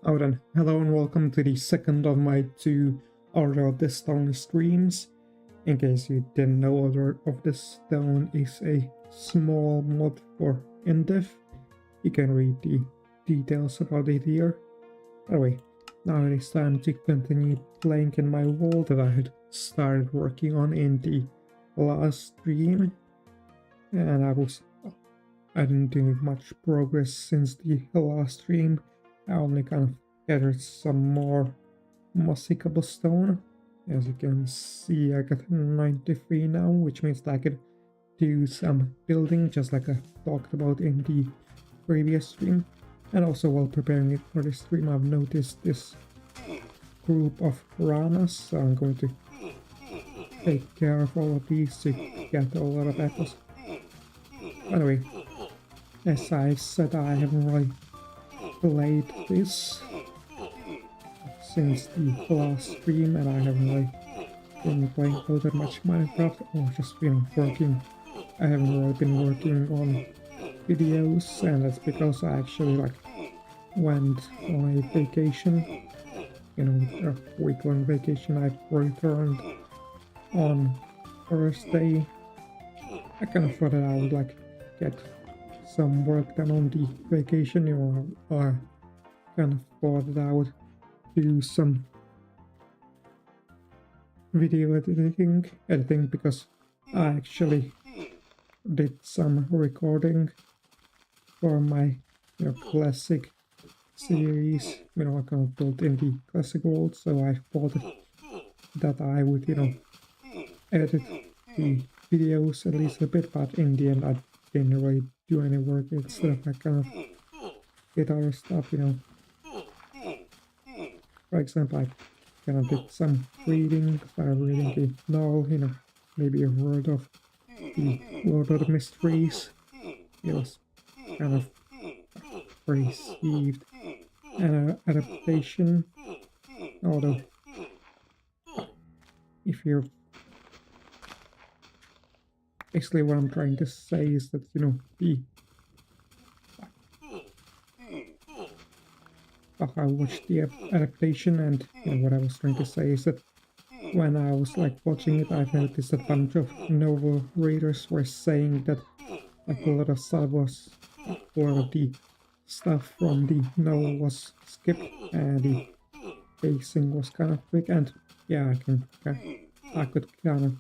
Oh then, hello and welcome to the second of my two Order of the Stone streams. In case you didn't know, Order of the Stone is a small mod for Indev. You can read the details about it here. Anyway, now it is time to continue playing in my world that I had started working on in the last stream. And I didn't do much progress since the last stream. I only kind of gathered some more mossy cobblestone. As you can see, I got 93 now, which means that I could do some building just like I talked about in the previous stream. And also while preparing it for this stream, I've noticed this group of ranas, so I'm going to take care of all of these to get a lot of apples. Anyway, as I said, I haven't really played this since the last stream, and I haven't really been playing all that much Minecraft or just working. I haven't really been working on videos, and that's because I actually went on a vacation, a week-long vacation. I returned on Thursday. I kind of thought that I would get some work done on the vacation, I kind of thought that I would do some video editing because I actually did some recording for my classic series. I kind of built in the classic world, so I thought that I would edit the videos at least a bit, but in the end I didn't really do any work. Instead, I kind of did other stuff. For example, I kind of did some reading, started reading the novel, maybe a word of the Lord of the Mysteries. It was kind of received an adaptation, although if you're basically what I'm trying to say is that I watched the adaptation, and what I was trying to say is that when I was watching it, I've noticed that a bunch of novel readers were saying that a lot of stuff was, a lot of the stuff from the novel was skipped, and the pacing was kind of quick. And yeah, I could kind of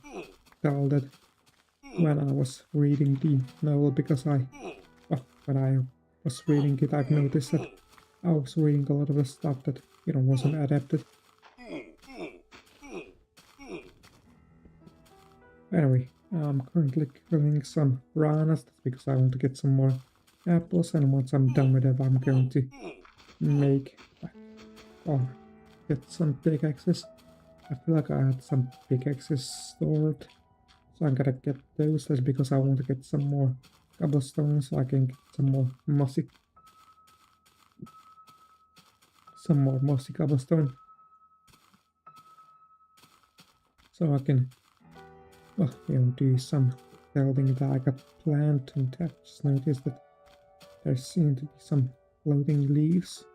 tell that when I was reading the novel, because when I was reading it, I've noticed that I was reading a lot of the stuff that wasn't adapted. Anyway, I'm currently killing some ranas. That's because I want to get some more apples, and once I'm done with it, I'm going to make or get some pickaxes. I feel like I had some pickaxes stored, so I'm gonna get those. That's because I want to get some more cobblestone so I can get some more mossy cobblestone, so I can do some building that I got planned. And I just noticed that there seem to be some floating leaves.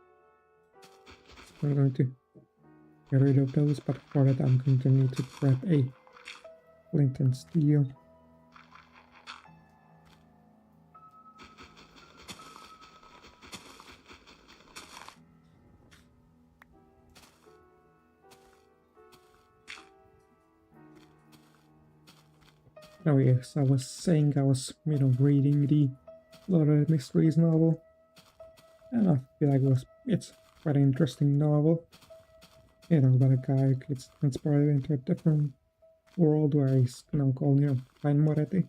So I'm going to get rid of those, but for that I'm going to need to grab a flint and steel. Oh yes, I was saying I was, reading the Lord of the Mysteries novel, and I feel like it's quite an interesting novel. About a guy who gets transported into a different world where he's now called, Pine Moretti.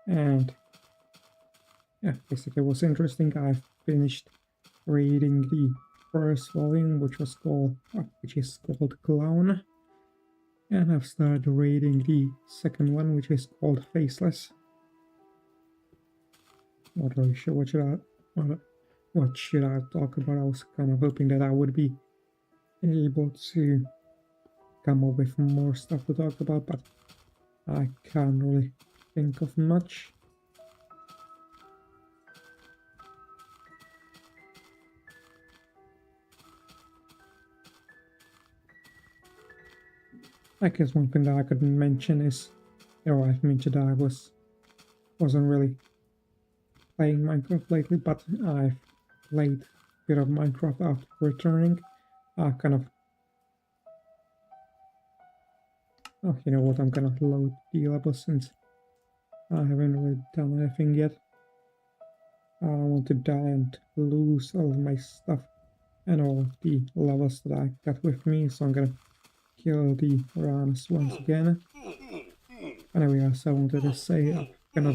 And yeah, basically it was interesting. I finished reading the first volume, which is called Clown. And I've started reading the second one, which is called Faceless. Not really sure what should I talk about. I was kind of hoping that I would be able to come up with more stuff to talk about, but I can't really think of much. I guess one thing that I could mention is, I've mentioned I wasn't really playing Minecraft lately, but I've played a bit of Minecraft after returning. Kind of, oh, you know what? I'm gonna load the level since I haven't really done anything yet. I don't want to die and lose all of my stuff and all of the levels that I got with me, so I'm gonna kill the piranhas once again. Anyway, as I wanted to say, I've kind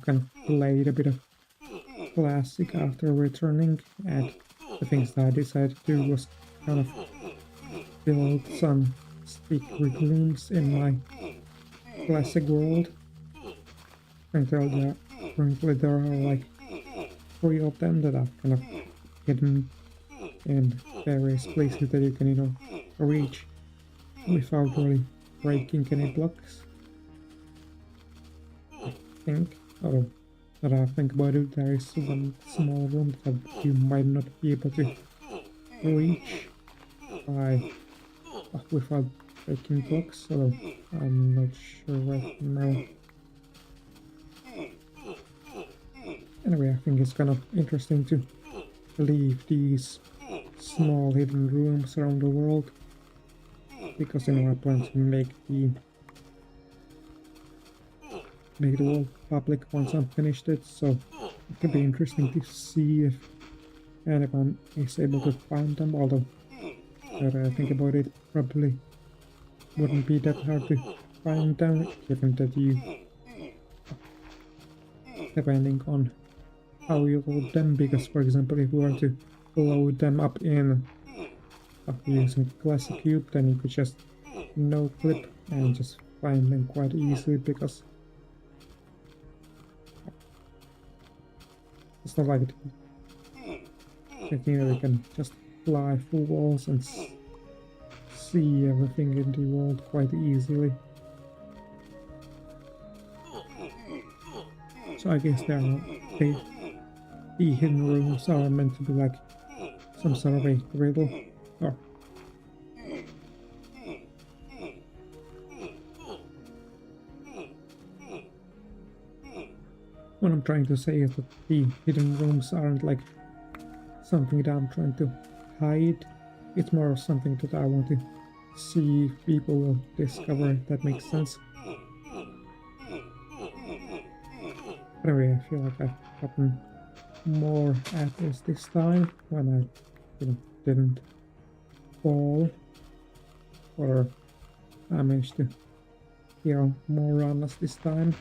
of played a bit of Classic after returning, and the things that I decided to do was kind of build some secret rooms in my Classic world. Currently there are like 3 of them that I've kind of hidden in various places that you can, reach without really breaking any blocks. I think, although that I think about it, there is one small room that you might not be able to reach without breaking blocks, although I'm not sure right now. Anyway, I think it's kind of interesting to leave these small hidden rooms around the world, because I plan to make the world public once I'm finished it, so it could be interesting to see if anyone is able to find them, although now that I think about it, probably wouldn't be that hard to find them, given that depending on how you load them, because for example if you were to load them up in using Classic Cube, then you could just no clip and just find them quite easily, because it's not like you can just fly through walls and see everything in the world quite easily. So I guess the hidden rooms are meant to be like some sort of a riddle, or what I'm trying to say is that the hidden rooms aren't like something that I'm trying to hide. It's more of something that I want to see if people will discover, if that makes sense. Anyway, I feel like I've gotten more apples this time when I didn't fall, or I managed to kill more runners this time.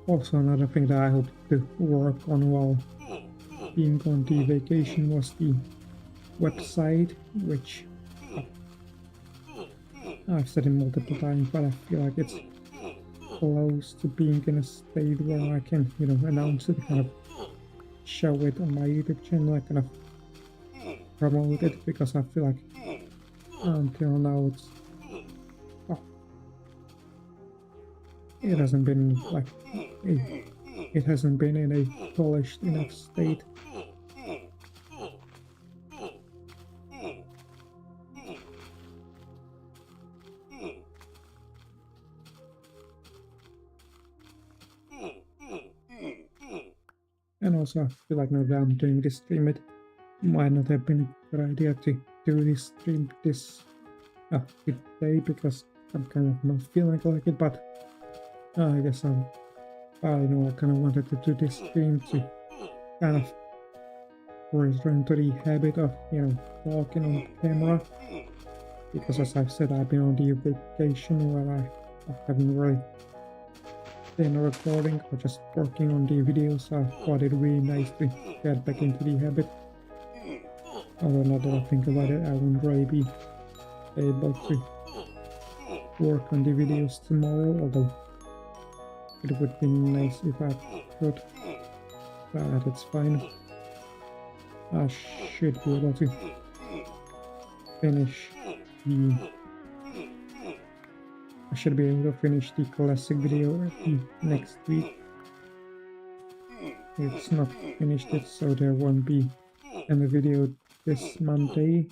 Also, another thing that I hope to work on while being on the vacation was the website, which I've said it multiple times, but I feel like it's close to being in a state where I can, announce it, kind of show it on my YouTube channel, kind of promote it, because I feel like until now it hasn't been like it hasn't been in a polished enough state. And also I feel like now that I'm doing this stream, it might not have been a good idea to do this stream this day, because I'm kind of not feeling like it, but I guess I kind of wanted to do this stream to kind of return to the habit of, talking on camera, because as I've said, I've been on the vacation where I haven't really been recording or just working on the videos, so I thought it'd be nice to get back into the habit. Although now that I think about it, I won't really be able to work on the videos tomorrow, although it would be nice if I could, but it's fine. I should be able to finish the Classic video next week. It's not finished yet, so there won't be any video this Monday.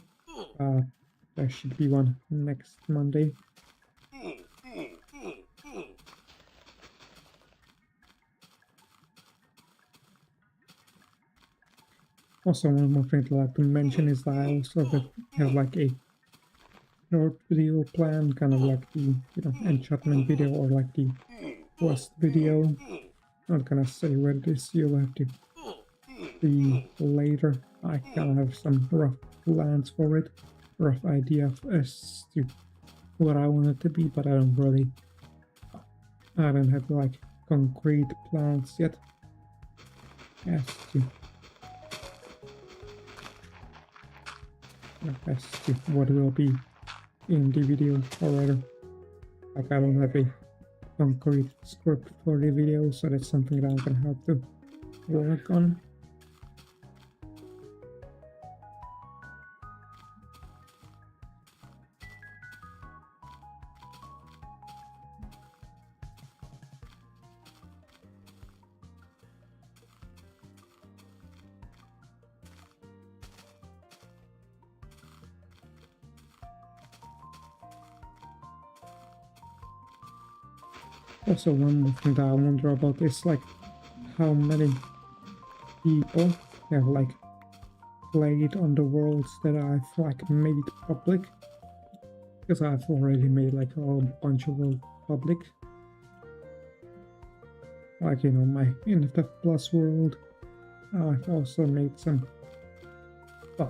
There should be one next Monday. Also, one more thing I'd like to mention is that I also have like a short video plan, kind of like the enchantment video or like the quest video. I'm not gonna say what it is, you'll have to see later. I kind of have some rough plans for it, rough idea as to what I want it to be, but I don't have like concrete plans yet as to what will be in the video, or rather, like I don't have a concrete script for the video, so that's something that I'm gonna have to work on. Also, one more thing that I wonder about is like how many people have like played on the worlds that I've like made public, because I've already made like a whole bunch of worlds public, like my Indev Plus world. I've also made some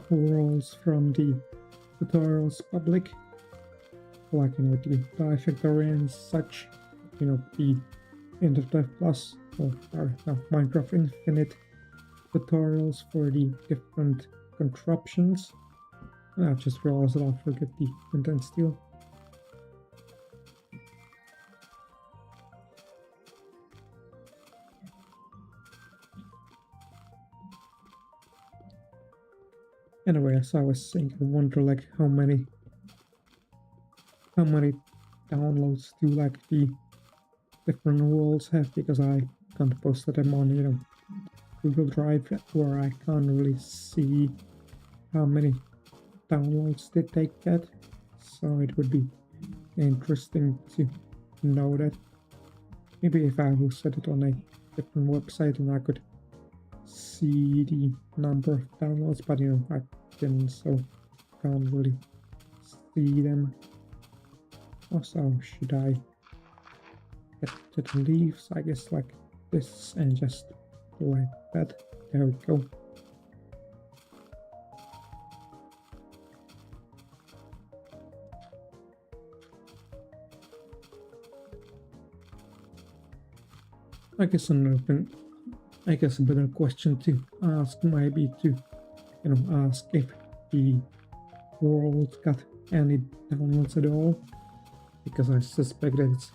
worlds from the tutorials public, like the Bifactory and such. The Indev Plus or Minecraft Infinite tutorials for the different contraptions. I just realized that I forget the Intense Steel. Anyway, as I was saying, I wonder like how many downloads do like the different worlds have, because I can't post them on Google Drive, where I can't really see how many downloads did they get. So it would be interesting to know that. Maybe if I will set it on a different website and I could see the number of downloads, but I didn't, so can't really see them. Also, should I get to the leaves? I guess like this and just like that. There we go. I guess a better question to ask might be to ask if the world got any downloads at all, because I suspect that it's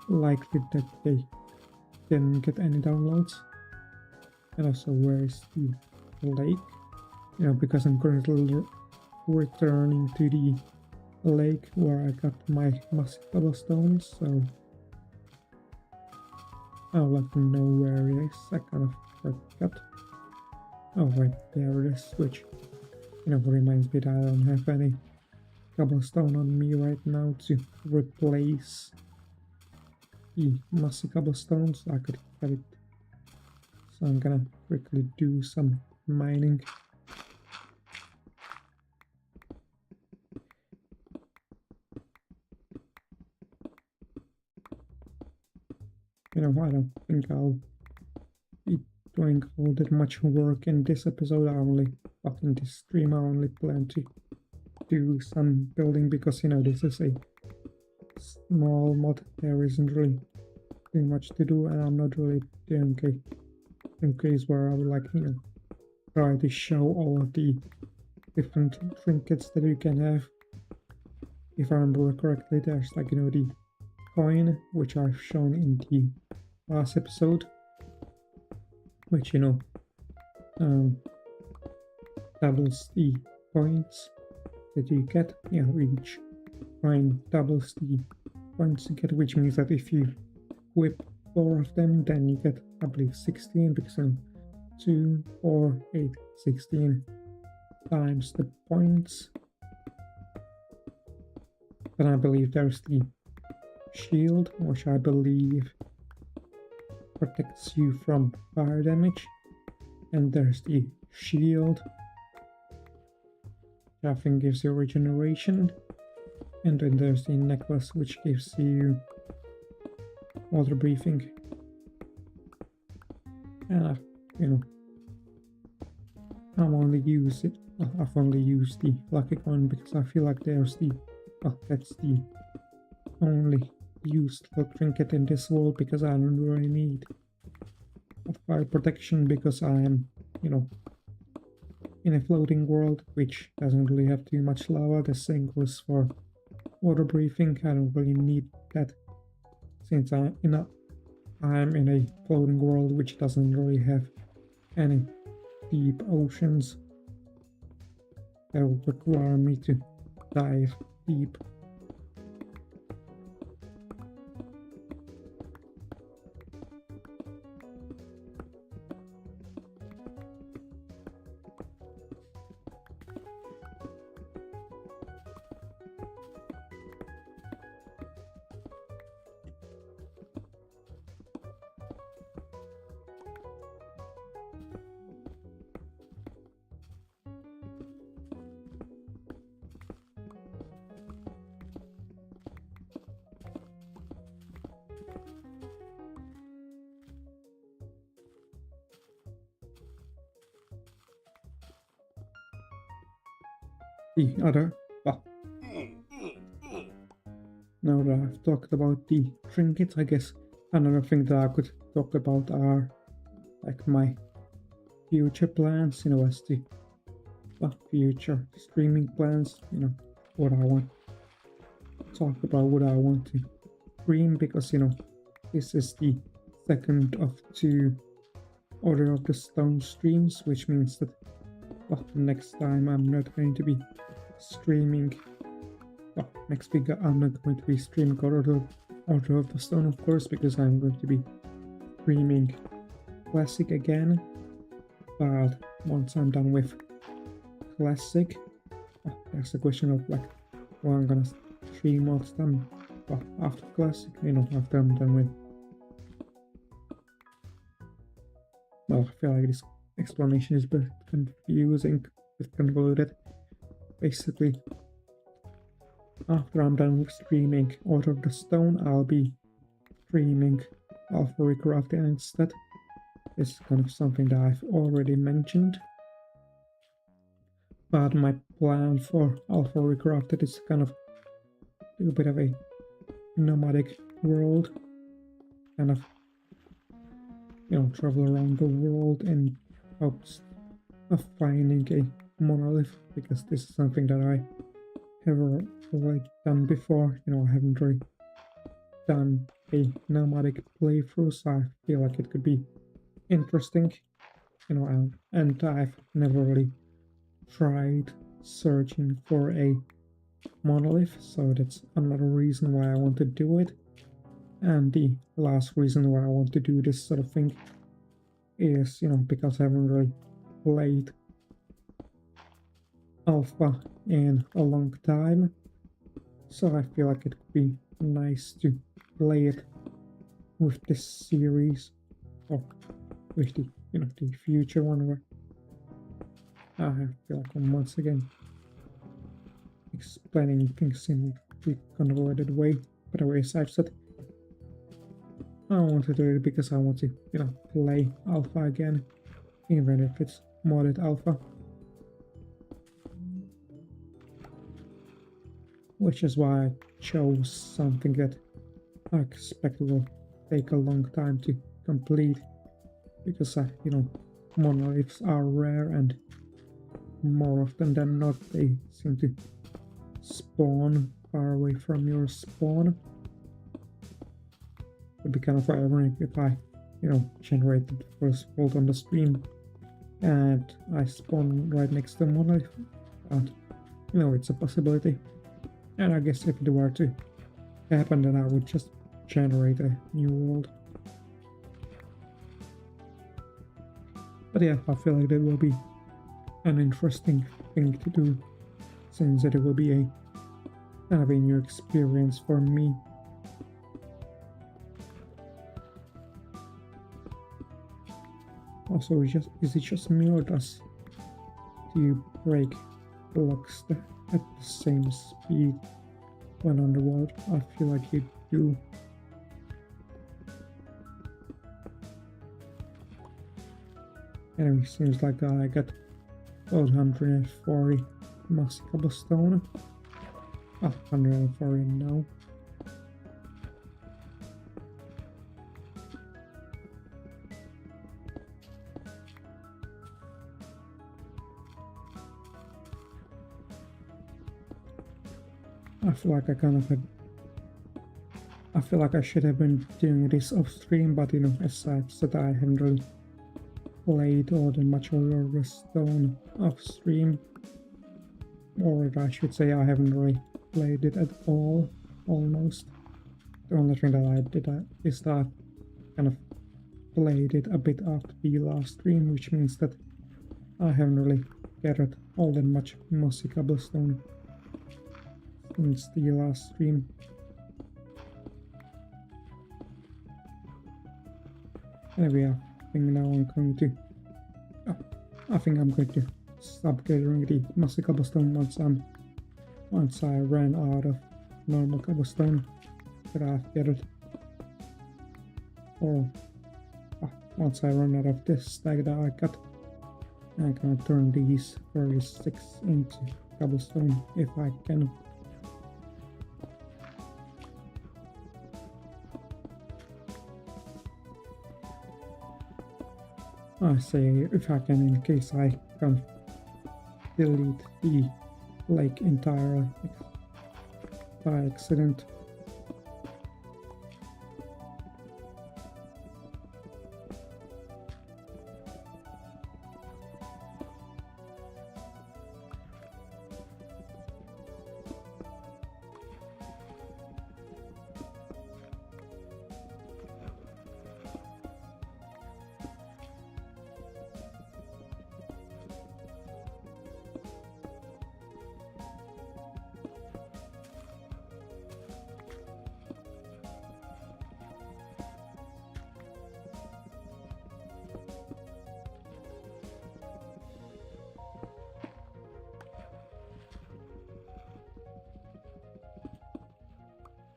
likely that they didn't get any downloads. And also, where is the lake? Because I'm currently returning to the lake where I got my massive cobblestone, so I would like to know where it is. I kind of forgot. Oh, right there it is, which reminds me that I don't have any cobblestone on me right now to replace the massive cobblestone, so I could get it. So I'm gonna quickly do some mining. I don't think I'll be doing all that much work in this episode. In this stream I only plan to do some building, because this is a small mod. There isn't really too much to do, and I'm not really doing a case where I would try to show all of the different trinkets that you can have. If I remember correctly, there's the coin, which I've shown in the last episode, which doubles the points that you get. Each coin doubles the points you get, which means that if you whip 4 of them, then you get, I believe, 16, because 2, 4, 8, 16. times the points. Then I believe there's the shield, which I believe protects you from fire damage. And there's the shield, which I think gives you regeneration. And then there's the necklace, which gives you water breathing. And I've only used it. Well, I've only used the lucky coin because I feel like there's the that's the only useful trinket in this world, because I don't really need fire protection because I am, in a floating world which doesn't really have too much lava. The same goes for water breathing. I don't really need that since I'm in a floating world which doesn't really have any deep oceans that will require me to dive deep. The other, now that I've talked about the trinkets, I guess another thing that I could talk about are like my future plans, as the future streaming plans, what I want to talk about, what I want to stream, because this is the second of 2 Order of the Stone streams, which means that next time I'm not going to be streaming. Next week I'm not going to be streaming Order of the Stone, of course, because I'm going to be streaming Classic again. But once I'm done with Classic, there's the question of what I'm gonna stream of them. After Classic, after I'm done with. Well, I feel like this explanation is a bit confusing, bit convoluted. Basically, after I'm done with streaming Order of the Stone, I'll be streaming Alpha Recrafted instead. This is kind of something that I've already mentioned. But my plan for Alpha Recrafted is kind of do a bit of a nomadic world, kind of travel around the world in hopes of finding a monolith, because this is something that I have already done before. I haven't really done a nomadic playthrough, so I feel like it could be interesting, and I've never really tried searching for a monolith, so that's another reason why I want to do it. And the last reason why I want to do this sort of thing is, because I haven't really played Alpha in a long time, so I feel like it could be nice to play it with this series, or with the the future one, where I feel like I'm once again explaining things in a convoluted way. But anyways, I've said I want to do it because I want to play Alpha again, even if it's modded Alpha, which is why I chose something that I expect will take a long time to complete, because monoliths are rare, and more often than not they seem to spawn far away from your spawn. It'd be kind of ironic if I generated the first world on the stream and I spawn right next to monolith, but it's a possibility. And I guess if it were to happen, then I would just generate a new world. But yeah, I feel like that will be an interesting thing to do, since it will be a kind of a new experience for me. Also, is it just me, or do you break blocks at the same speed when underwater? I feel like you do. Anyway, seems like I got about 140 mossy cobblestone. 140 now. I feel like I feel like I should have been doing this off stream, but you know, as I said, I haven't really played all the much of the stone off stream, or I should say I haven't really played it at all, almost. The only thing that I did is that I kind of played it a bit after the last stream, which means that I haven't really gathered all that much mossy cobblestone since the last stream. Anyway, I think now I'm going to... I think I'm going to stop gathering the mossy cobblestone once I ran out of normal cobblestone that I've gathered. Or once I run out of this stack that I got, I'm gonna turn these 36 into cobblestone if I can. I say if I can, in case I can delete the lake entirely by accident.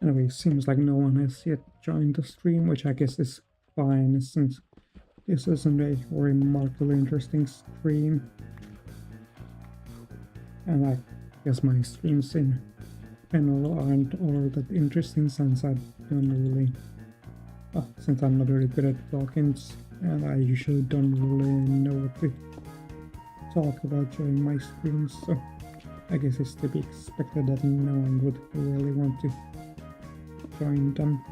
Anyway, seems like no one has yet joined the stream, which I guess is fine, since this isn't a remarkably interesting stream. And I guess my streams in general aren't all that interesting, since I don't really... since I'm not really good at talkings, and I usually don't really know what to talk about during my streams, so I guess it's to be expected that no one would really want to join them.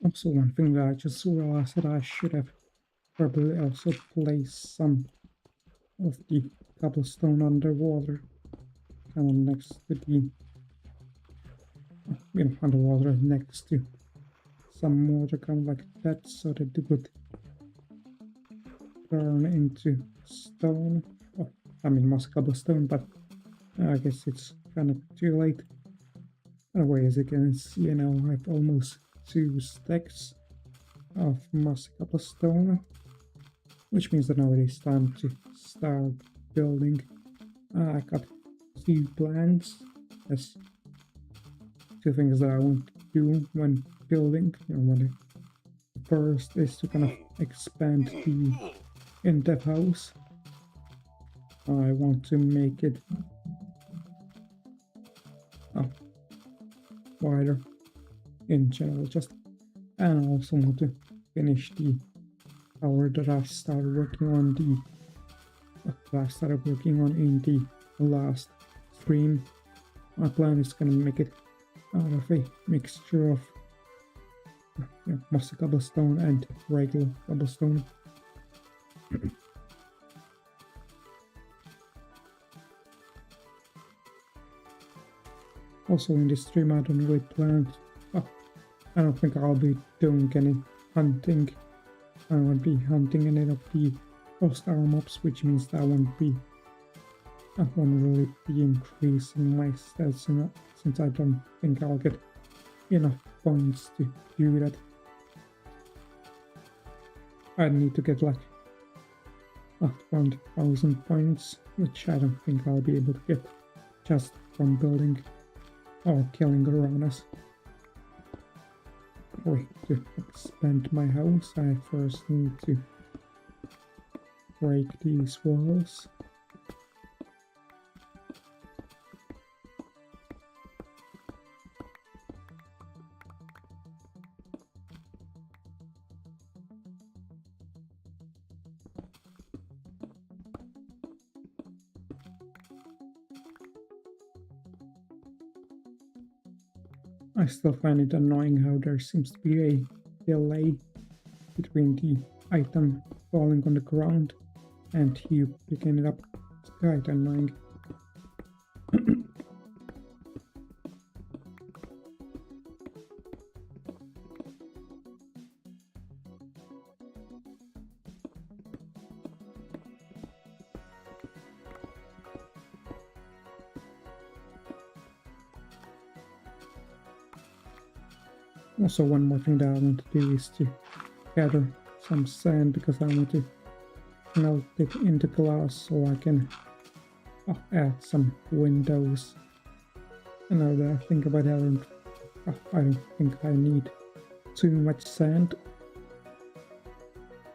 Also, one thing that I just realized that I should have probably also placed some of the cobblestone underwater, kind of next to the, underwater next to some water, kind of like that, so that it would turn into stone. Well, I mean, moss cobblestone, but I guess it's kind of too late. Anyway, as you can see now, I have almost 2 stacks of moss cobblestone, which means that now it is time to start building. I got 2 plans. There's 2 things that I want to do when building. The first is to kind of expand the Indev house. I want to make it wider in general, and I also want to finish the tower that I started working on in the last stream. My plan is gonna make it out of a mixture of mossy cobblestone and regular cobblestone. Also, in this stream, I don't really plan. I don't think I'll be doing any hunting. I won't be hunting any of the hostile mobs, which means that I won't really be increasing my stats since I don't think I'll get enough points to do that. I need to get like 1,000 points, which I don't think I'll be able to get just from building or killing piranhas. Wait, to expand my house, I first need to break these walls. I still find it annoying how there seems to be a delay between the item falling on the ground and you picking it up. It's quite annoying. Also, one more thing that I want to do is to gather some sand, because I want to melt it into glass so I can add some windows. And now that I think about it, I don't think I need too much sand,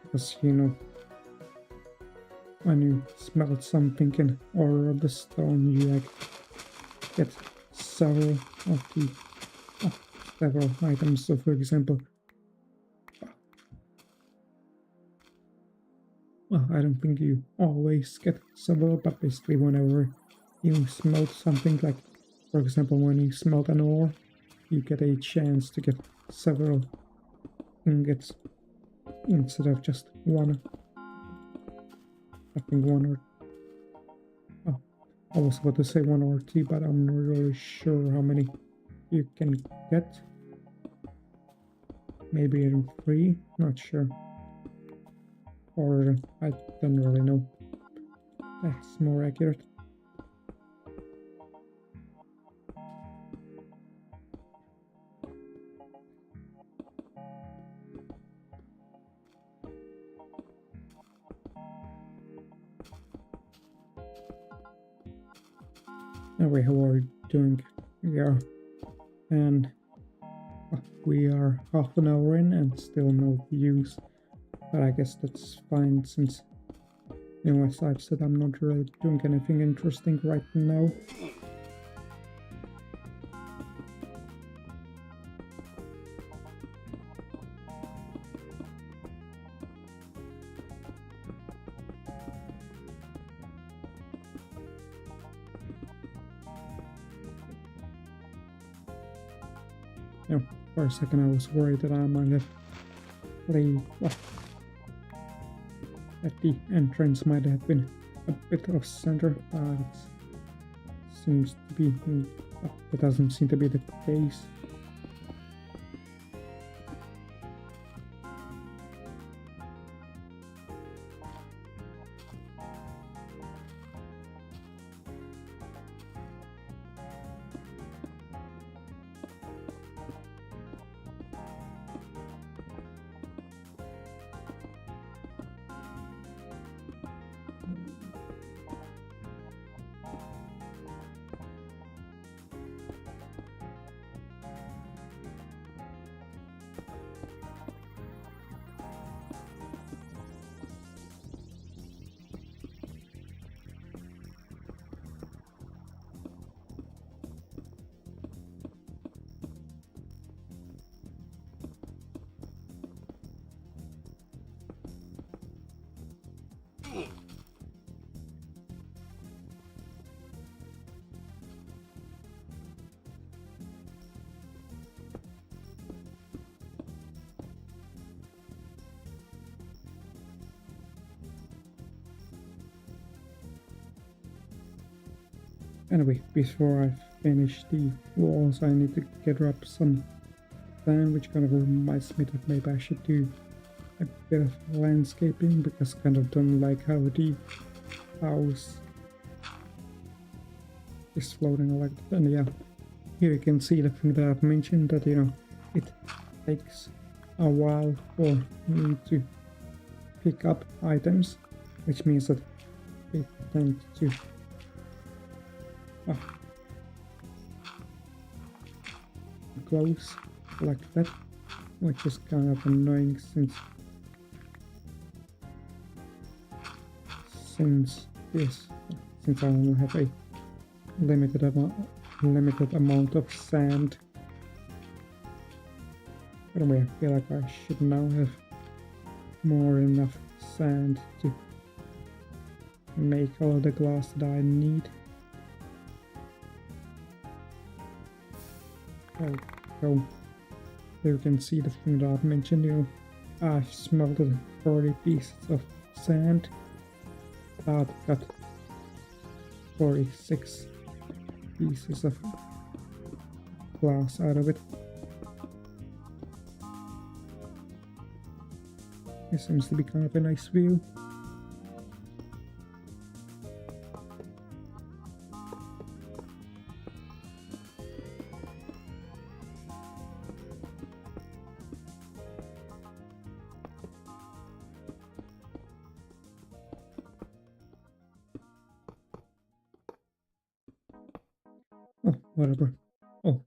because when you smelt something in order of the stone, you get several items. So for example, well, I don't think you always get several, but basically whenever you smelt something, like for example when you smelt an ore, you get a chance to get several ingots instead of just one. I think one or I was about to say 1 or 2, but I'm not really sure how many you can get. Maybe even 3, not sure. Or I don't really know. That's more accurate. Anyway, how are we doing? We are half an hour in and still no views, but I guess that's fine since, as I've said, I'm not really doing anything interesting right now. For a second I was worried that I might have played, well, that the entrance might have been a bit off center, but it seems to be, well, it doesn't seem to be the case. Anyway, before I finish the walls, I need to gather up some sand, which kind of reminds me that maybe I should do a bit of landscaping, because I kind of don't like how the house is floating like that. And yeah, here you can see the thing that I've mentioned, that, you know, it takes a while for me to pick up items, which means that it tends to close like that, which is kind of annoying since I only have a limited amount of sand. Anyway, I feel like I should now have more enough sand to make all the glass that I need. So here you can see the thing that I've mentioned, you know, I've smelted 40 pieces of sand. I've got 46 pieces of glass out of it. It seems to be kind of a nice view. Oh, whatever. Oh,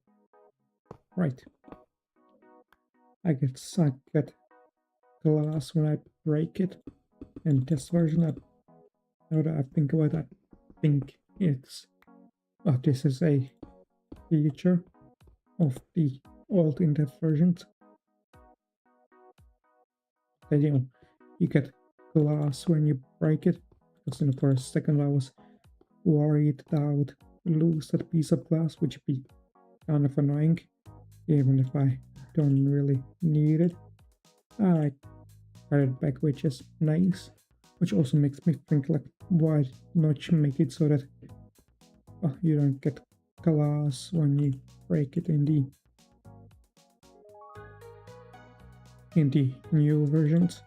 right. I get glass when I break it. And this version, now that I think about it, I think it's... Oh, this is a feature of the old Indev versions. That, you know, you get glass when you break it. Because, you know, for a second I was worried that I would lose that piece of glass, which would be kind of annoying, even if I don't really need it. I got it back, which is nice, which also makes me think, like, why not make it so that you don't get glass when you break it in the new versions.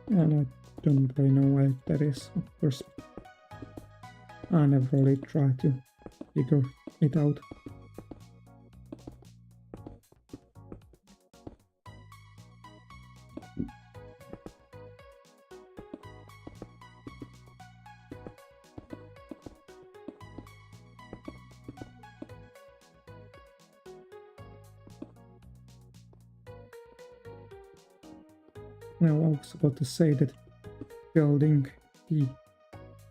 And I don't really know why that is. Of course, I never really tried to figure it out. Now, I was about to say that building the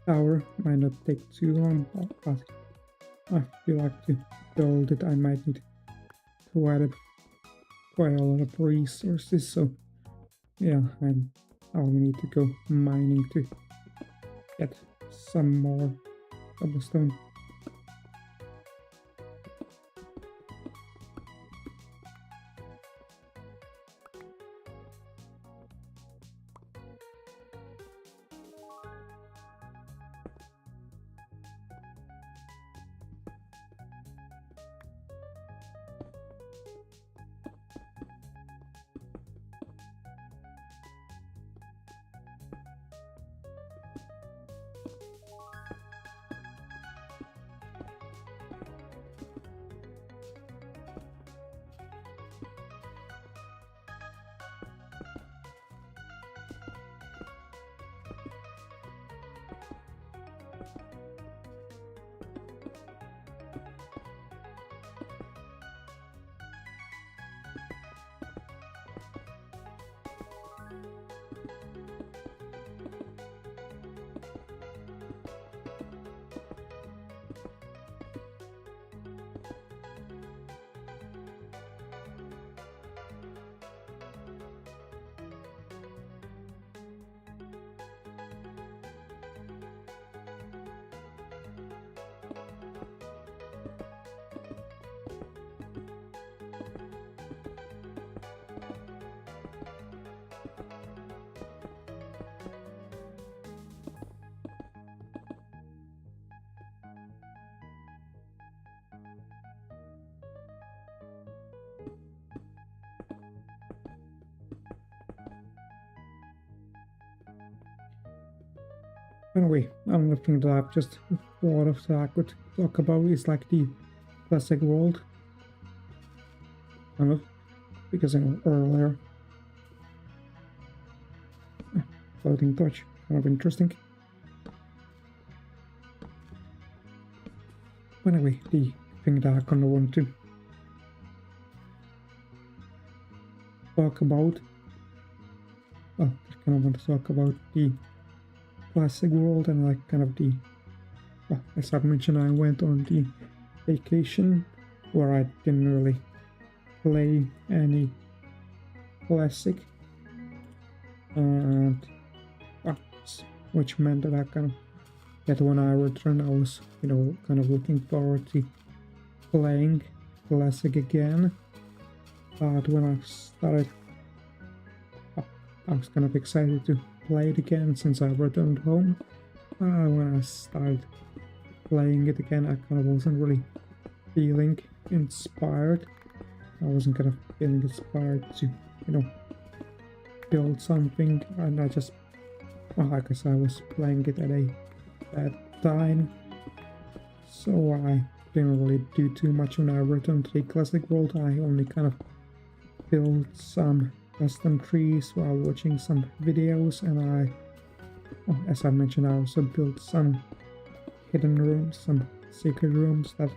tower might not take too long, but I feel like to build it I might need quite a lot of resources, so yeah, I'll need to go mining to get some more cobblestone. Anyway, another thing that I've just thought of that I could talk about is like the classic world. Kind of, because earlier, floating touch, kind of interesting. But anyway, the thing that I kind of want to talk about, I kind of want to talk about the classic world and like kind of the, well, as I mentioned, I went on the vacation where I didn't really play any classic, and which meant that I kind of, that when I returned, I was, kind of looking forward to playing classic again. But when I started, I was kind of excited to play it again since I returned home. When I started playing it again, I kind of wasn't really feeling inspired. I wasn't kind of feeling inspired to, build something, and I just, well, I guess I was playing it at a bad time, so I didn't really do too much when I returned to the classic world. I only kind of built some custom trees while watching some videos, and as I mentioned, I also built some hidden rooms, some secret rooms that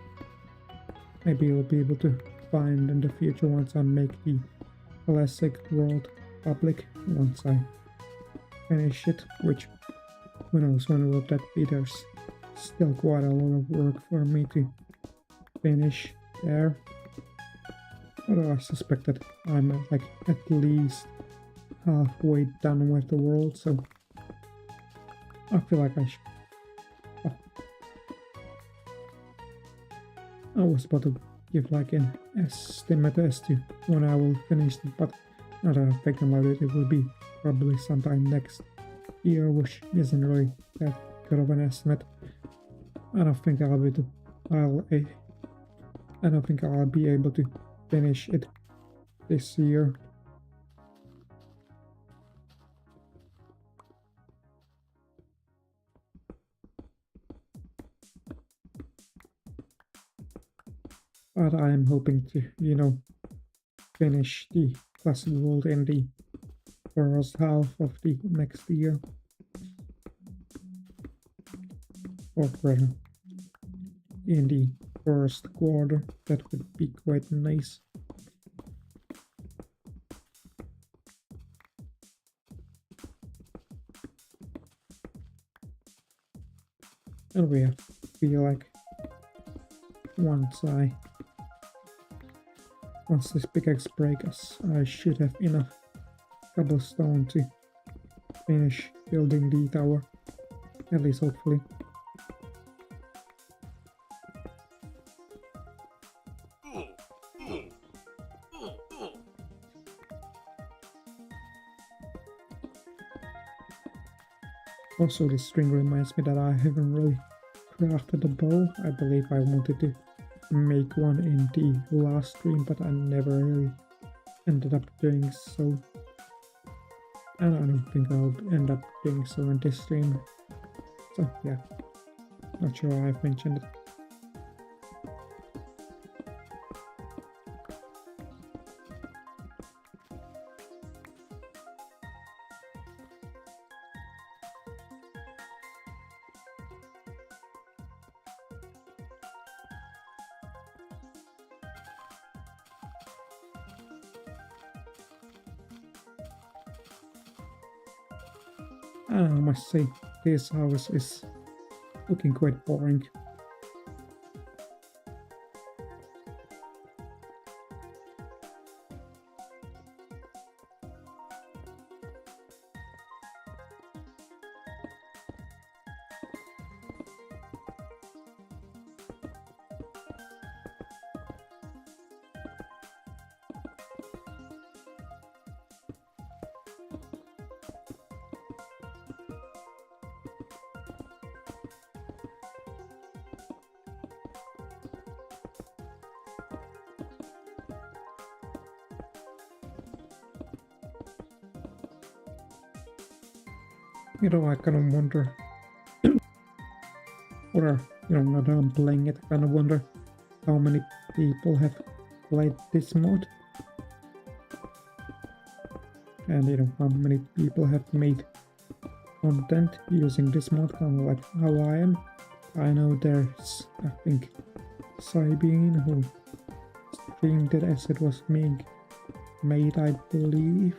maybe you'll be able to find in the future once I make the classic world public, once I finish it, which who knows when will that be. There's still quite a lot of work for me to finish there, although I suspect that I'm like at least halfway done with the world, so I feel like I should. I was about to give like an estimate as to when I will finish it, but now that I'm thinking about it, it will be probably sometime next year, which isn't really that good of an estimate. I don't think I'll be able to finish it this year. But I am hoping to, finish the classic world in the first half of the next year. Or rather, in the first quarter. That would be quite nice. Anyway, I feel like once this pickaxe breaks, I should have enough cobblestone to finish building the tower, at least hopefully. Also, this string reminds me that I haven't really crafted a bow. I believe I wanted to make one in the last stream, but I never really ended up doing so. And I don't think I'll end up doing so in this stream. So yeah, not sure why I've mentioned it. I must say, this house is looking quite boring. I kind of wonder Or, now that I'm playing it, I kind of wonder how many people have played this mod. And, how many people have made content using this mod, kind of like how I am. I know there's, I think, Cybene who streamed it as it was being made, I believe.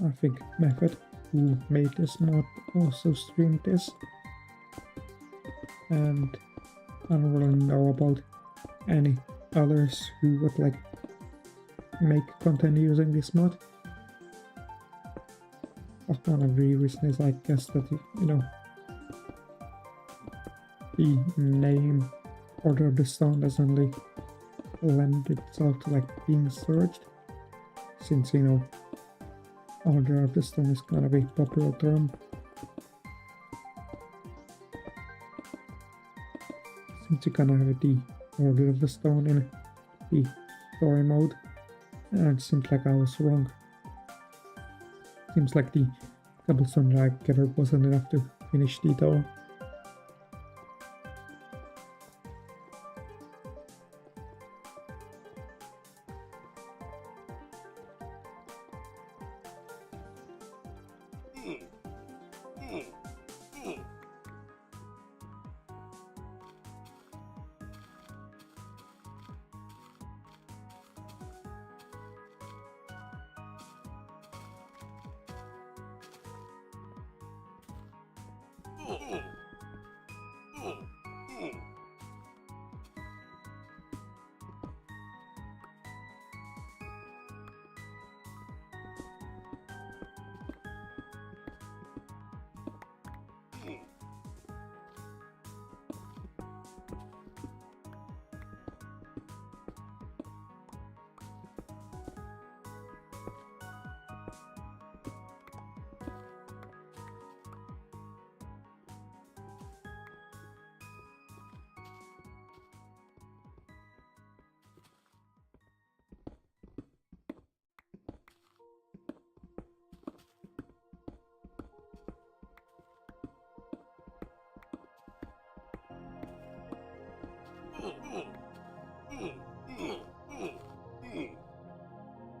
I think Method, who made this mod, also streamed this. And I don't really know about any others who would like make content using this mod. But one of the reasons is, I guess, that the name Order of the Stone doesn't really lend itself to like being searched, since Order of the Stone is kind of a popular term. Since you kind of have the Order of the Stone in the story mode, and it seems like I was wrong. Seems like the cobblestone that I gathered wasn't enough to finish the door.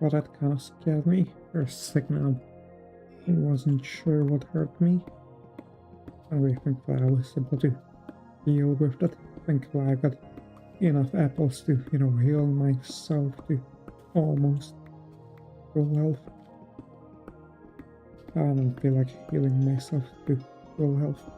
Well, that kind of scared me for a second. I wasn't sure what hurt me. Anyway, thankfully I was able to deal with that. Thankfully I got enough apples to, heal myself to almost full health. I don't feel like healing myself to full health.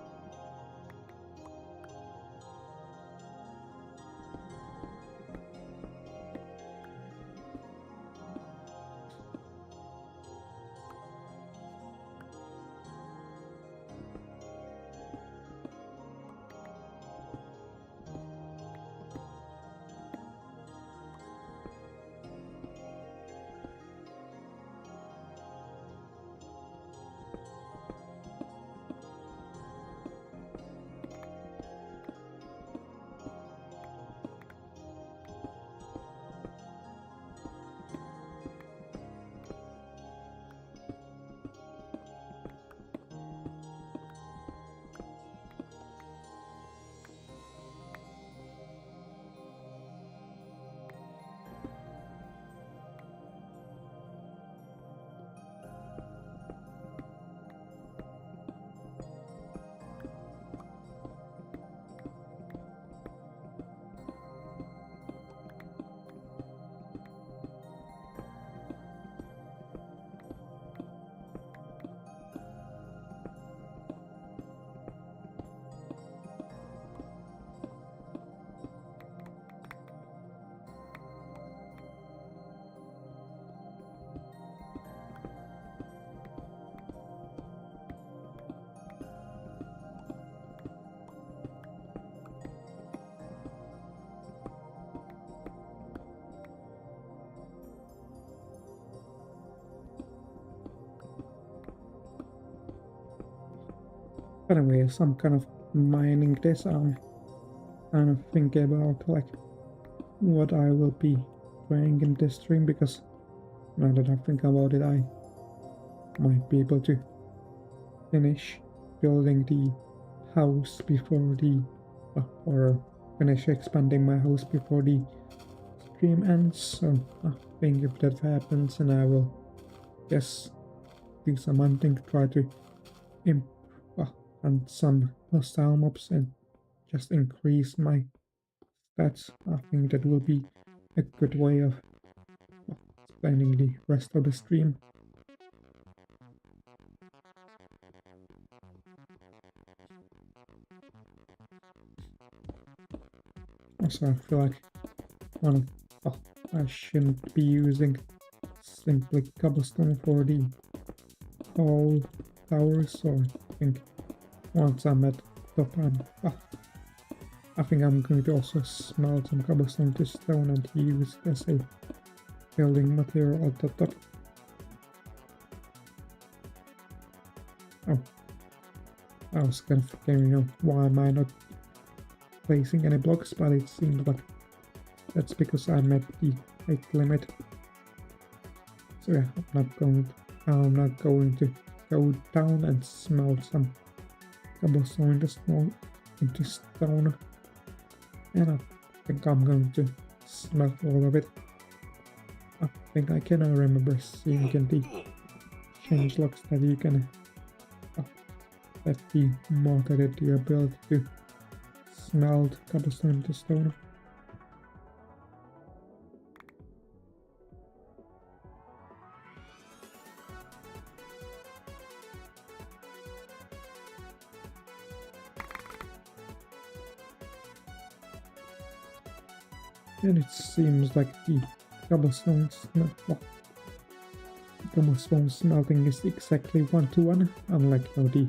Anyways, I'm kind of mining this. I'm kind of thinking about like what I will be playing in this stream, because now that I think about it, I might be able to finish building the house before the or finish expanding my house before the stream ends. So I think if that happens, and I will just do some hunting, try to imp hunt some hostile mobs and just increase my stats. I think that will be a good way of spending the rest of the stream. Also, I feel like I shouldn't be using simply cobblestone for the tall towers, so I think once I'm at top, I think I'm going to also smelt some cobblestone to stone and use it as a building material at the top. Oh, I was kind of thinking, why am I not placing any blocks, but it seemed like that's because I met the height limit. So yeah, I'm not going to go down and smelt some cobblestone into stone. And I think I'm going to smelt all of it. I think I cannot remember seeing in the changelogs that you can that the mod added the ability to smelt cobblestone into stone. And it seems like the cobblestone smelting is exactly 1-to-1, unlike the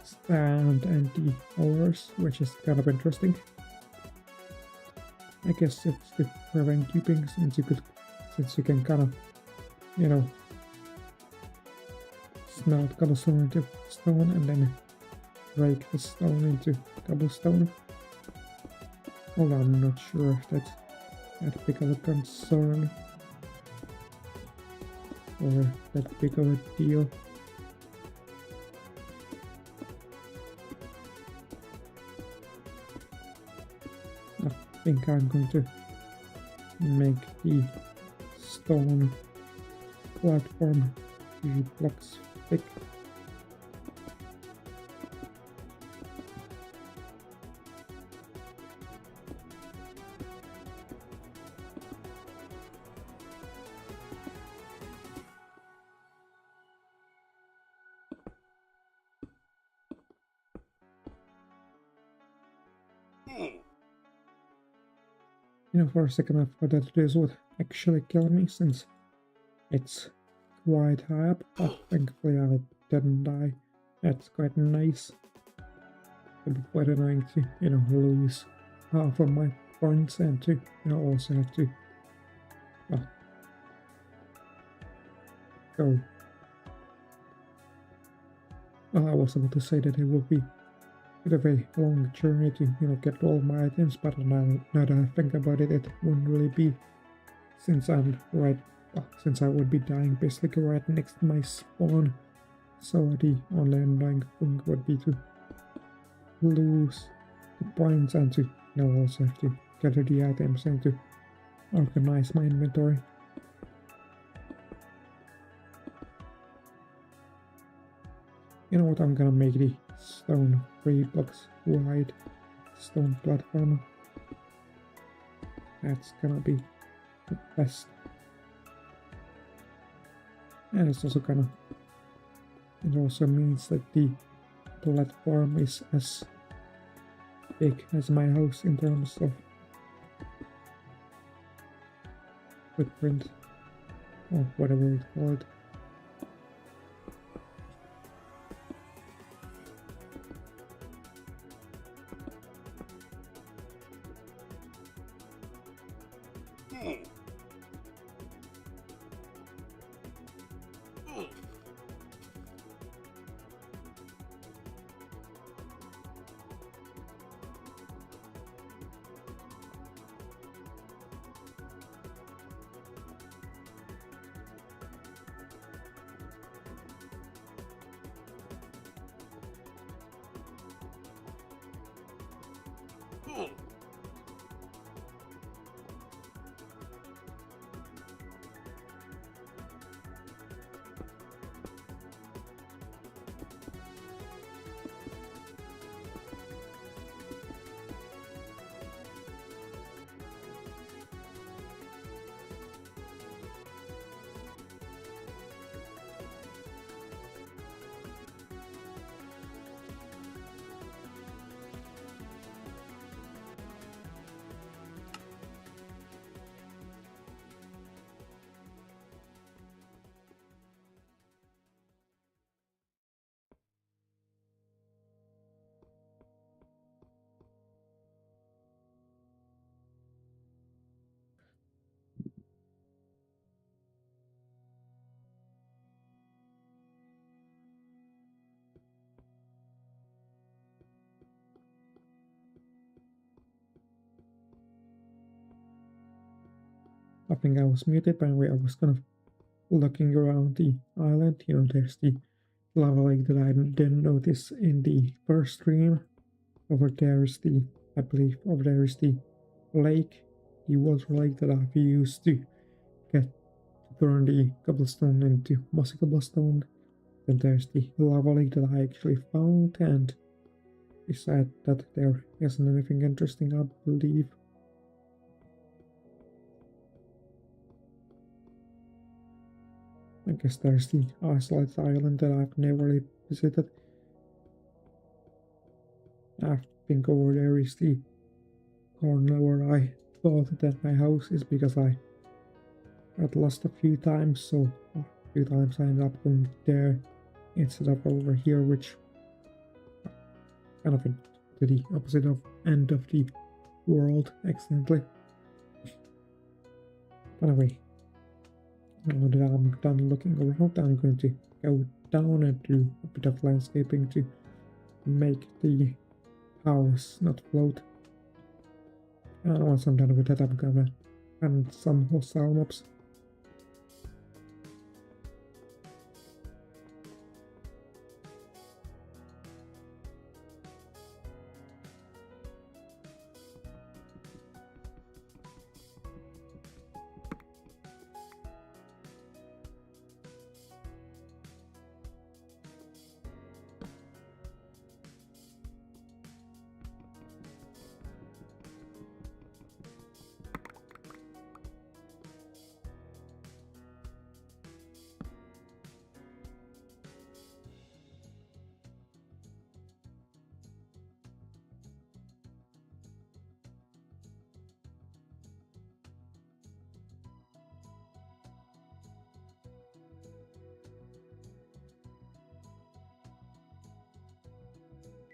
stand and the ores, which is kind of interesting. I guess it's to prevent duping, since you can kind of, smelt cobblestone into stone and then break the stone into cobblestone. Although I'm not sure if that's that big of a concern or that big of a deal. I think I'm going to make the stone platform 3 blocks thick. For a second I thought that this would actually kill me, since it's quite high up, but thankfully I didn't die. That's quite nice. It'd be quite annoying to, lose half of my points and to, also have to go. Well, I was about to say that it would be a bit of a long journey to, get all my items, but now that I think about it, it wouldn't really be, since I would be dying basically right next to my spawn. So the only annoying thing would be to lose the points and to, also have to gather the items and to organize my inventory. You know what, I'm gonna make the stone 3 blocks wide stone platform. That's gonna be the best. And it's also it also means that the platform is as big as my house in terms of footprint, or whatever we call it. I think I was muted, by the way. I was kind of looking around the island. You know, there's the lava lake that I didn't notice in the first stream. Over there is the, I believe, over there is the lake, the water lake that I've used to get to turn the cobblestone into mossy cobblestone. Then there's the lava lake that I actually found, and it said that there isn't anything interesting, I believe. I guess there's the isolated island that I've never really visited. I think over there is the corner where I thought that my house is, because I got lost a few times, so a few times I ended up going there instead of over here, which kind of went to the opposite of end of the world accidentally. But anyway, now that I'm done looking around, I'm going to go down and do a bit of landscaping to make the house not float. And once I'm done with that, I'm gonna add some hostile mobs.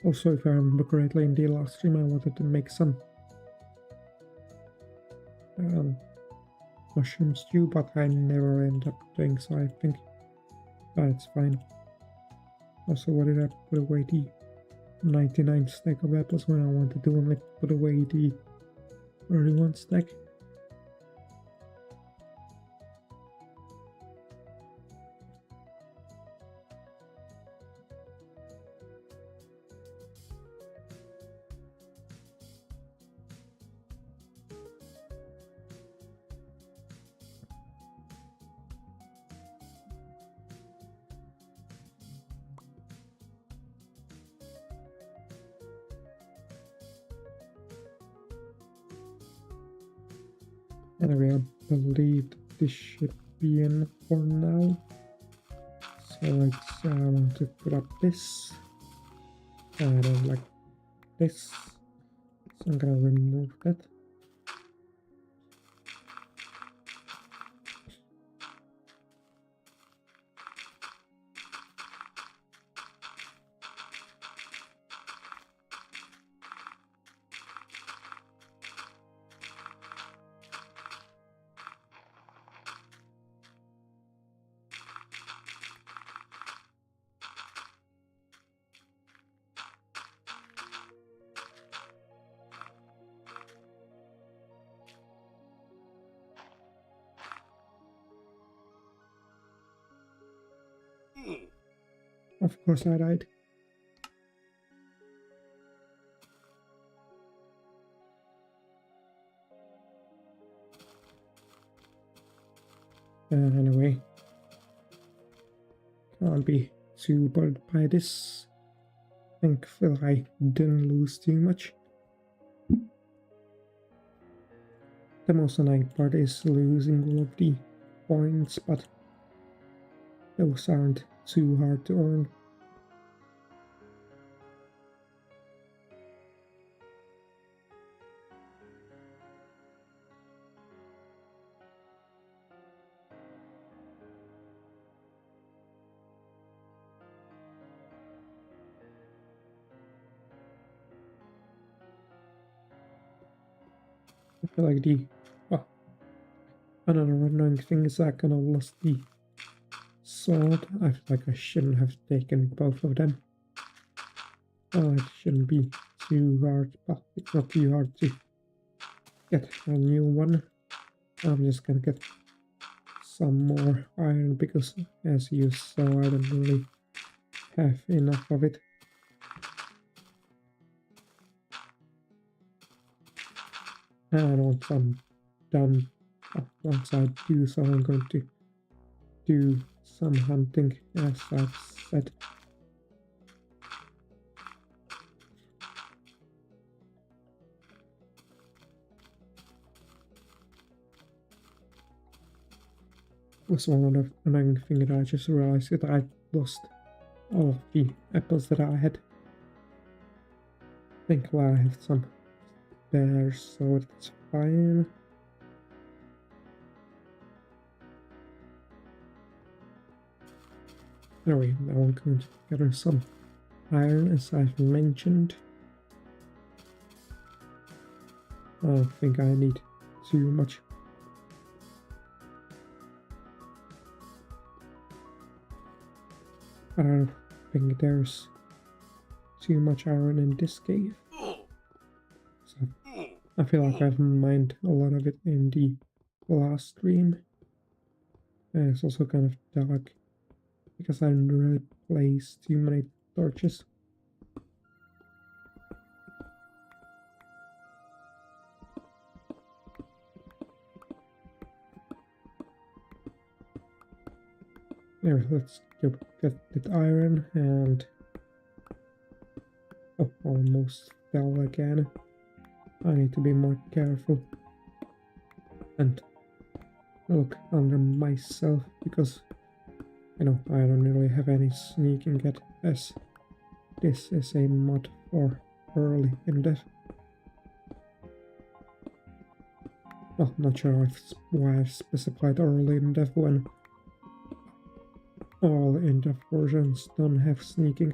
Also, if I remember correctly, in the last stream I wanted to make some mushroom stew, but I never end up doing so, I think. But it's fine. Also, what did I put away the 99 stack of apples when I wanted to only put away the 31 stack? Anyway, I believe this should be in for now. So I want to put up this. I don't like this. So I'm gonna remove that. Of course I died. Anyway, can't be too bothered by this. Thankfully I didn't lose too much. The most annoying part is losing all of the points, but those aren't too hard to earn. I feel like another annoying thing is I kind of lost the sword. I feel like I shouldn't have taken both of them. It shouldn't be too hard, but it's not too hard to get a new one. I'm just gonna get some more iron because, as you saw, I don't really have enough of it. And once I'm done, once I do so, I'm going to do some hunting, as I've said. Was one of the annoying thing that I just realized that I lost all of the apples that I had. Thankfully I have some bears, so it's fine. Anyway, now I'm going to gather some iron, as I've mentioned. I don't think I need too much. I don't think there's too much iron in this cave. So I feel like I've mined a lot of it in the last stream. And it's also kind of dark because I didn't really place too many torches. Anyway, let's get that iron, and oh, almost fell again. I need to be more careful and look under myself because, you know, I don't really have any sneaking yet, as this is a mod for early Indev. Well, not sure why I've specified early Indev when all Indev versions don't have sneaking.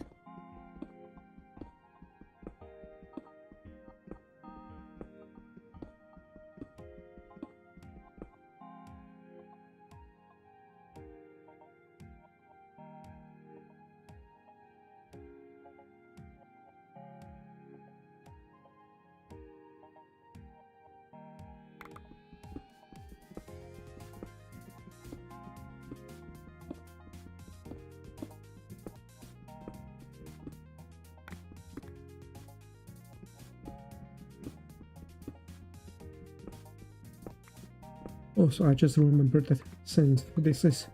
Also, I just remembered that since this is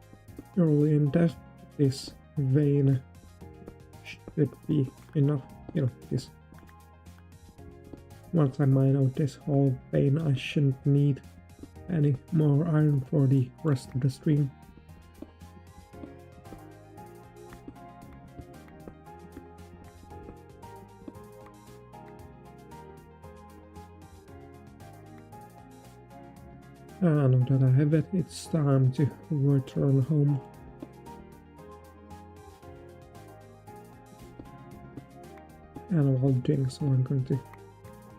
early Indev, this vein should be enough. You know, this. Once I mine out this whole vein, I shouldn't need any more iron for the rest of the stream. Now that I have it, it's time to return home. And while doing so, I'm going to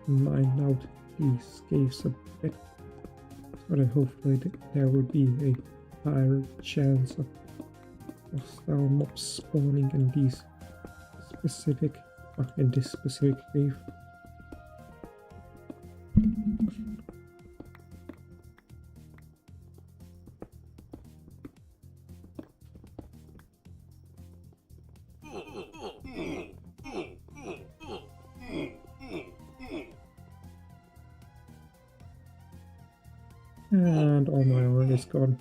mine out these caves a bit, so that hopefully there would be a higher chance of hostile mobs spawning in these specific, in this specific cave. And all my iron is gone.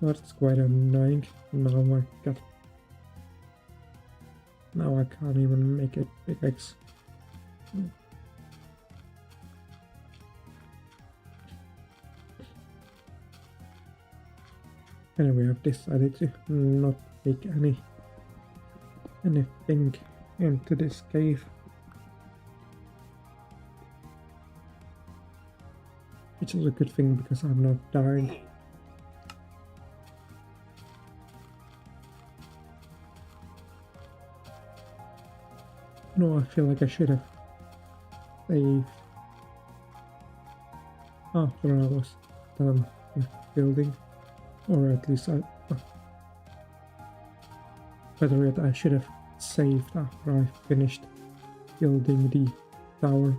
That's quite annoying. Now I can't even make a pickaxe. Anyway, I've decided to not take anything into this cave. Which is a good thing because I'm not dying. No, I feel like I should have saved after I was done with building. Or at least better yet, I should have saved after I finished building the tower.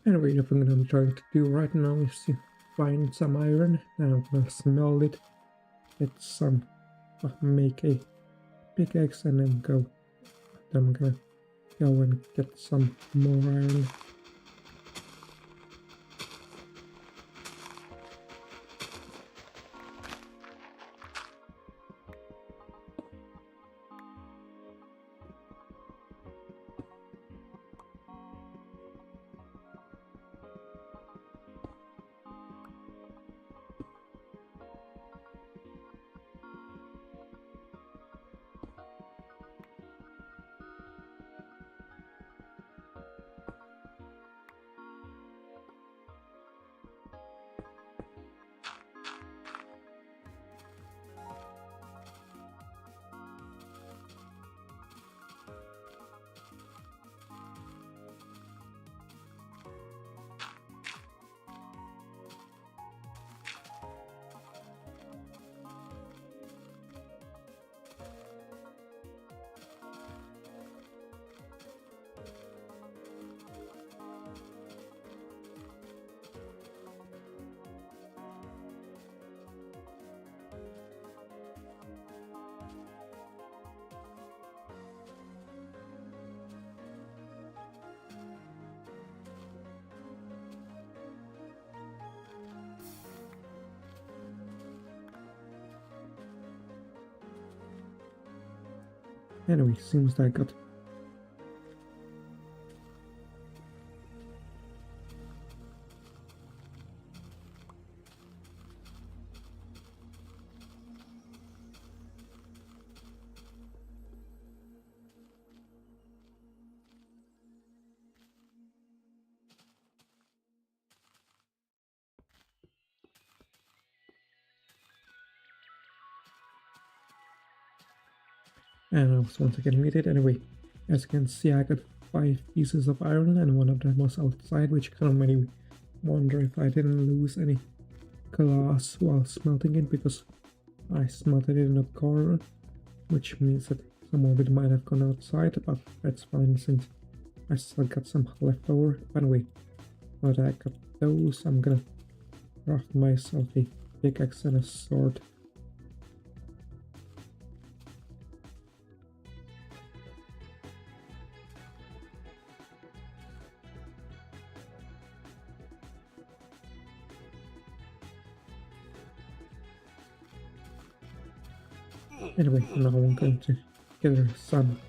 Anyway, the thing that I'm trying to do right now is to find some iron, and I'm gonna smelt it, get some, make a pickaxe, and then I'm gonna go and get some more iron. Anyway, seems like I got and I was once again muted. Anyway, as you can see, I got 5 pieces of iron, and one of them was outside, which kind of made me wonder if I didn't lose any glass while smelting it, because I smelted it in a corner, which means that some of it might have gone outside, but that's fine since I still got some leftover. Anyway, now that I got those, I'm gonna craft myself a pickaxe and a sword. Anyway, now I'm going to gather some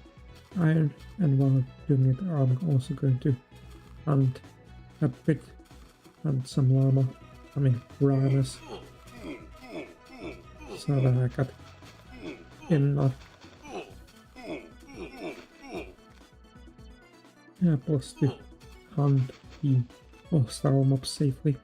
iron, and while doing it, I'm also going to hunt a bit, hunt some rhinos, so that I got enough apples to hunt the hostile mobs safely.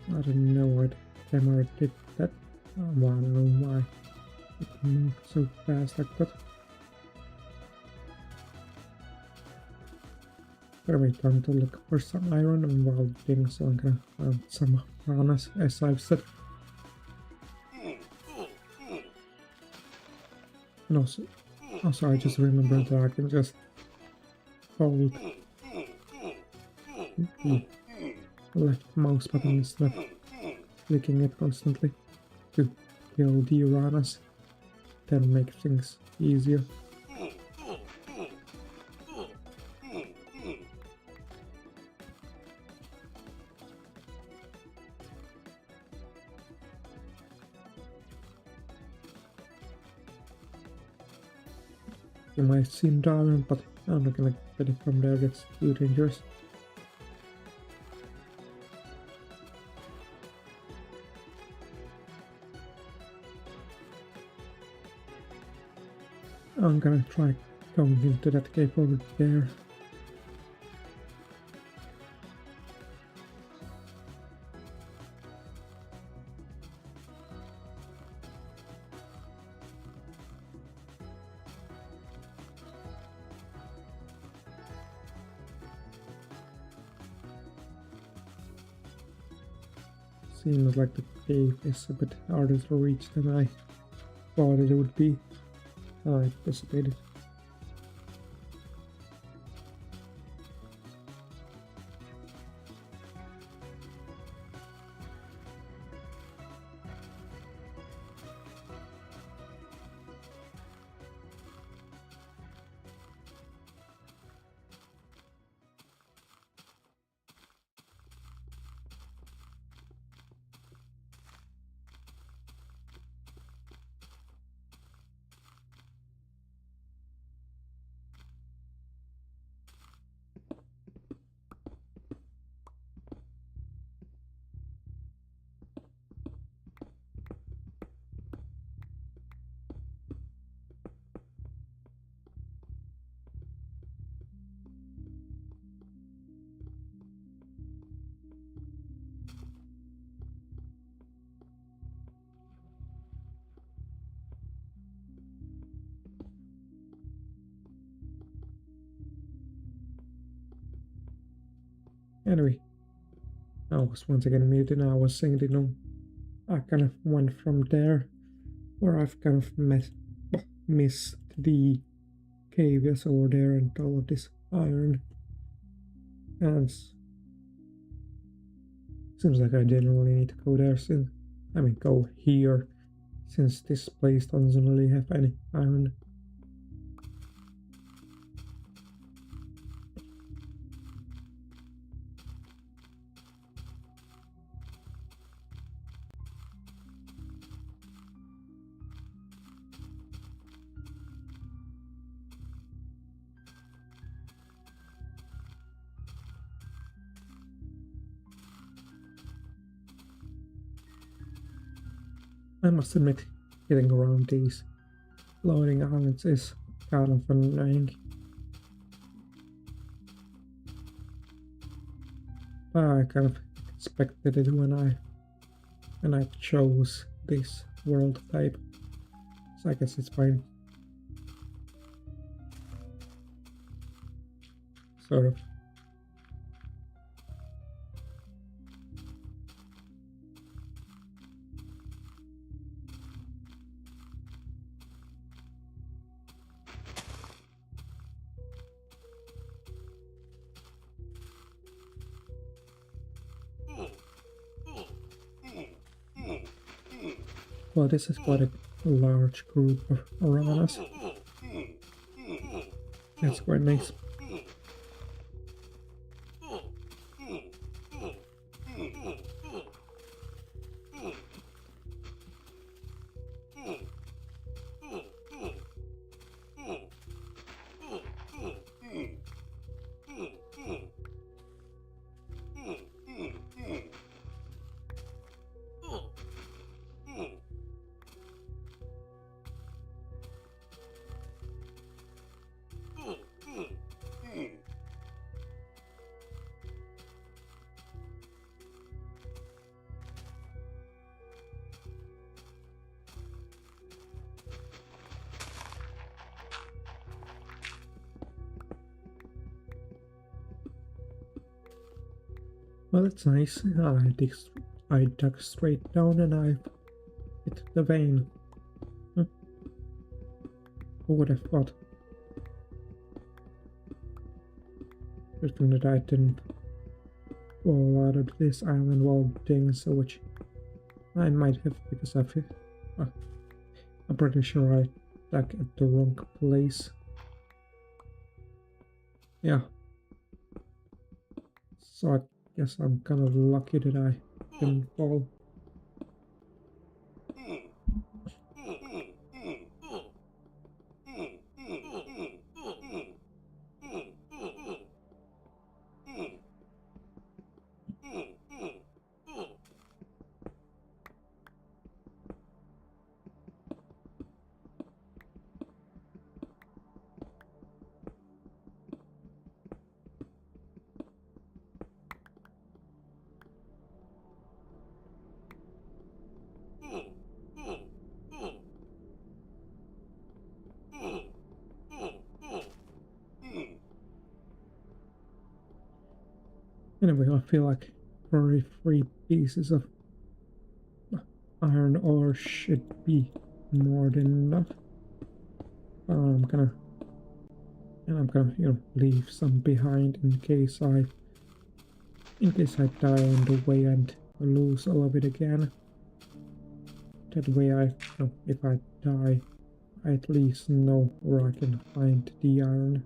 I don't know why the camera did that. Well, I don't know why it moved so fast like that. Anyway, time to look for some iron, and while doing so I'm gonna find some harness, as I've said. And also I just remembered that I can just hold the left mouse button instead of clicking it constantly to kill the piranhas. Then make things easier. You might seem diamond, but I'm not gonna get it from there, that's too dangerous. I'm gonna try going into that cave over there. Seems like the cave is a bit harder to reach than I thought it would be. I anticipated. Anyway, I was once again muted and I was saying that I kind of went from there where I've kind of missed the caves over there and all of this iron. And seems like I generally need to go there since, go here, since this place doesn't really have any iron. I must admit, getting around these loading islands is kind of annoying. But I kind of expected it when I chose this world type, so I guess it's fine. Sort of. Well, this is quite a large group of piranhas. That's quite nice. Well, that's nice. I dug straight down and I hit the vein. Huh? Who would have thought? Good thing that I didn't fall out of this island while doing so, which I might have because I'm pretty sure I dug at the wrong place. Yeah. So I guess I'm kind of lucky that I didn't fall. Anyway, I feel like 33 pieces of iron ore should be more than enough. I'm gonna, leave some behind in case I die on the way and lose all of it again. That way if I die, I at least know where I can find the iron.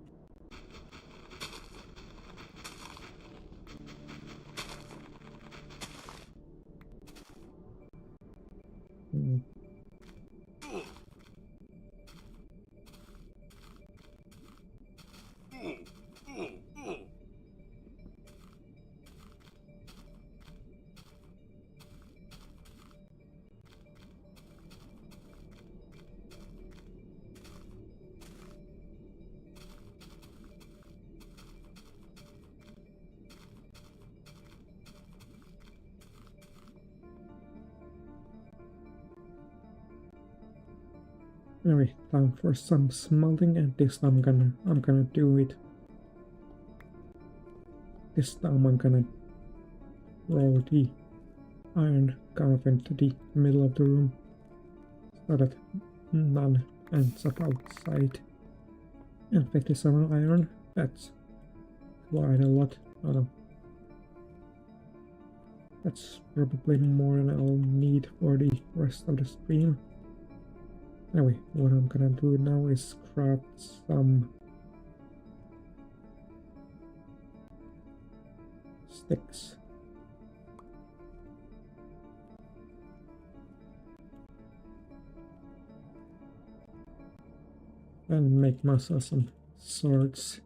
Anyway, time for some smelting, and this time I'm gonna do it. This time I'm gonna roll the iron kind of into the middle of the room so that none ends up outside. And 57 iron, that's quite a lot. I don't know. That's probably more than I'll need for the rest of the stream. Anyway, what I'm gonna do now is craft some sticks. And make myself some swords.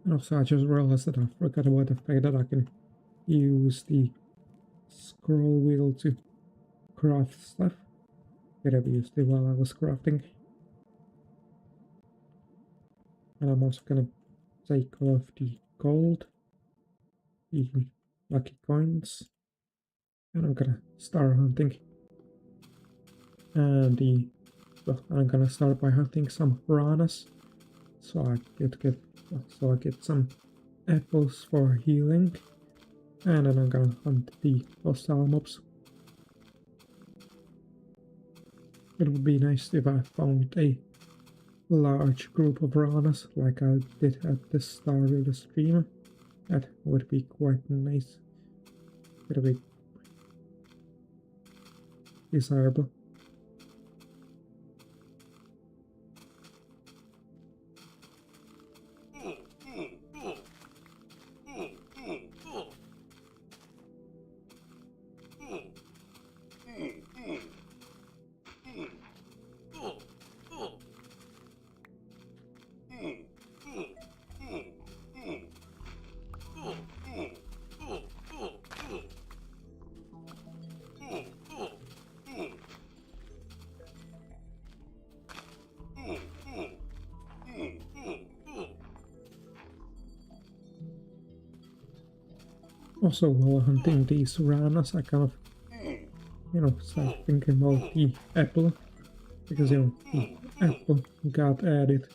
And also I just realized that I forgot about the fact that I can use the scroll wheel to craft stuff. Could have used it while I was crafting. And I'm also gonna take off the gold, the lucky coins, and I'm gonna start hunting. And I'm gonna start by hunting some piranhas, so I get some apples for healing, and then I'm gonna hunt the hostile mobs. It would be nice if I found a large group of piranhas like I did at the start of the stream. That would be quite nice. It would be desirable. Also, while hunting these piranhas, I kind of, start thinking about the apple. because you know the apple got added,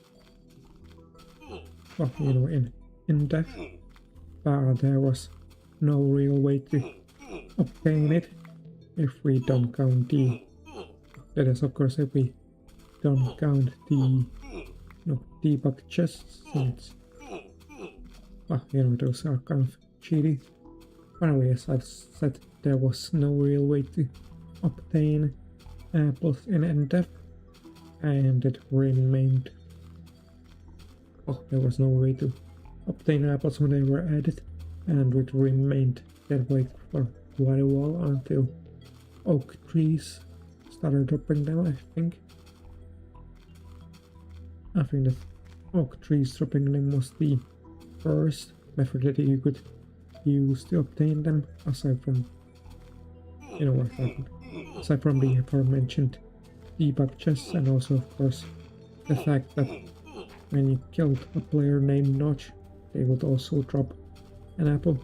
well, you know, in Indev, but there was no real way to obtain it if we don't count the, that is of course if we don't count the debug chests, since well, you know, those are kind of cheaty. But anyway, as I've said, there was no real way to obtain apples in Indev, and it remained, well, there was no way to obtain apples when they were added, and it remained that way for quite a while until oak trees started dropping them, I think. I think that oak trees dropping them was the first method that you could use to obtain them, aside from, you know, aside from the aforementioned debug chests, and also of course the fact that when you killed a player named Notch, they would also drop an apple.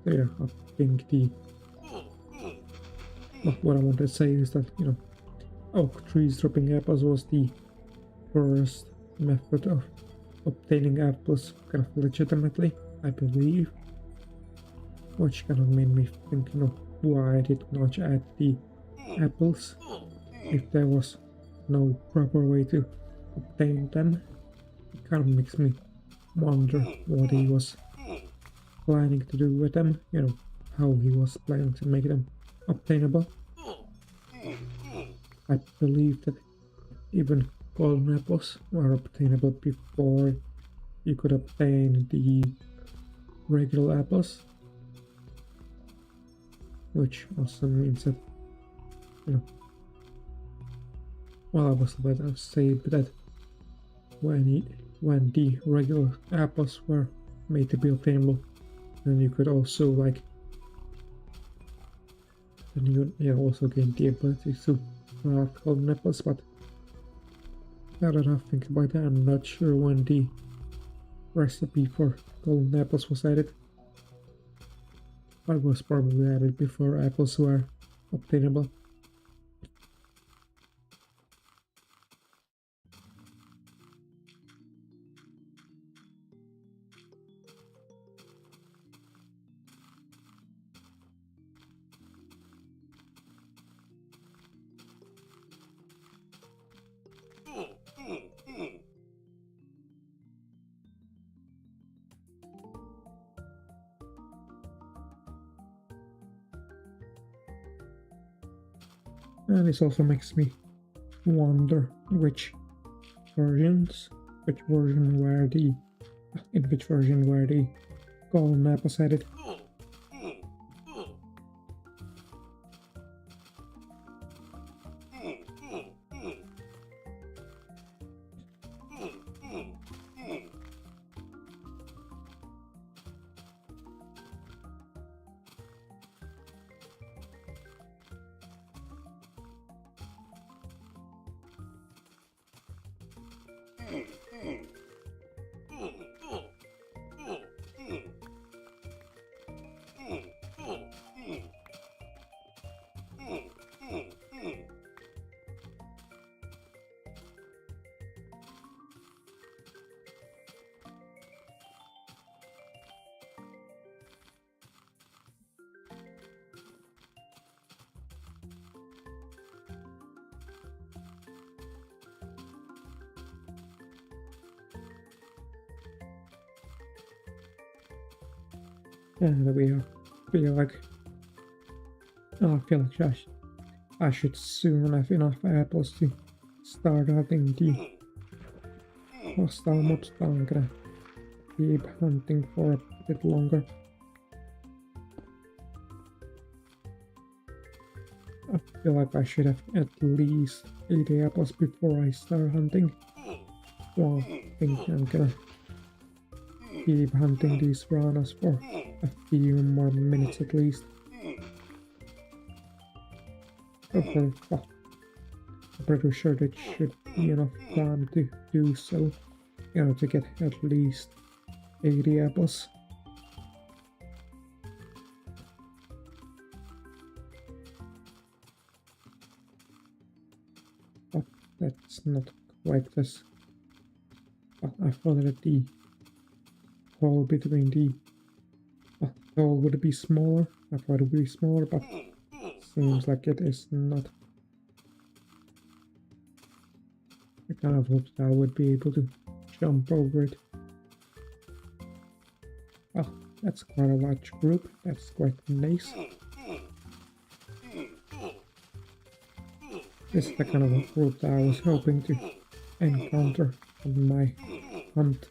So yeah, I think the, well, what I want to say is that, you know, oak trees dropping apples was the first method of obtaining apples kind of legitimately, I believe, which kind of made me think, you know, why did Notch add the apples if there was no proper way to obtain them? It kind of makes me wonder what he was planning to do with them, you know, how he was planning to make them obtainable. I believe that even golden apples were obtainable before you could obtain the regular apples, which also means that, you know, well, I was about to say that when the regular apples were made to be obtainable, then you could also, like, then you also gain the ability to craft golden apples. But now that I think about it, I'm not sure when the recipe for golden apples was added. But it was probably added before apples were obtainable. And this also makes me wonder in which version were the golden apples added. And I feel like I should soon have enough apples to start hunting the hostile mobs, but I'm gonna keep hunting for a bit longer. I feel like I should have at least 80 apples before I start hunting. Well, I think I'm gonna keep hunting these piranhas for a few more minutes at least. Okay, well, I'm pretty sure that should be enough time to do so, you know, to get at least 80 apples. not quite this. But I thought that the hole between the hole would be smaller. I thought it would be smaller, but seems like it is not. I kind of hoped that I would be able to jump over it. Oh, that's quite a large group. That's quite nice. This is the kind of a group that I was hoping to encounter on my hunt.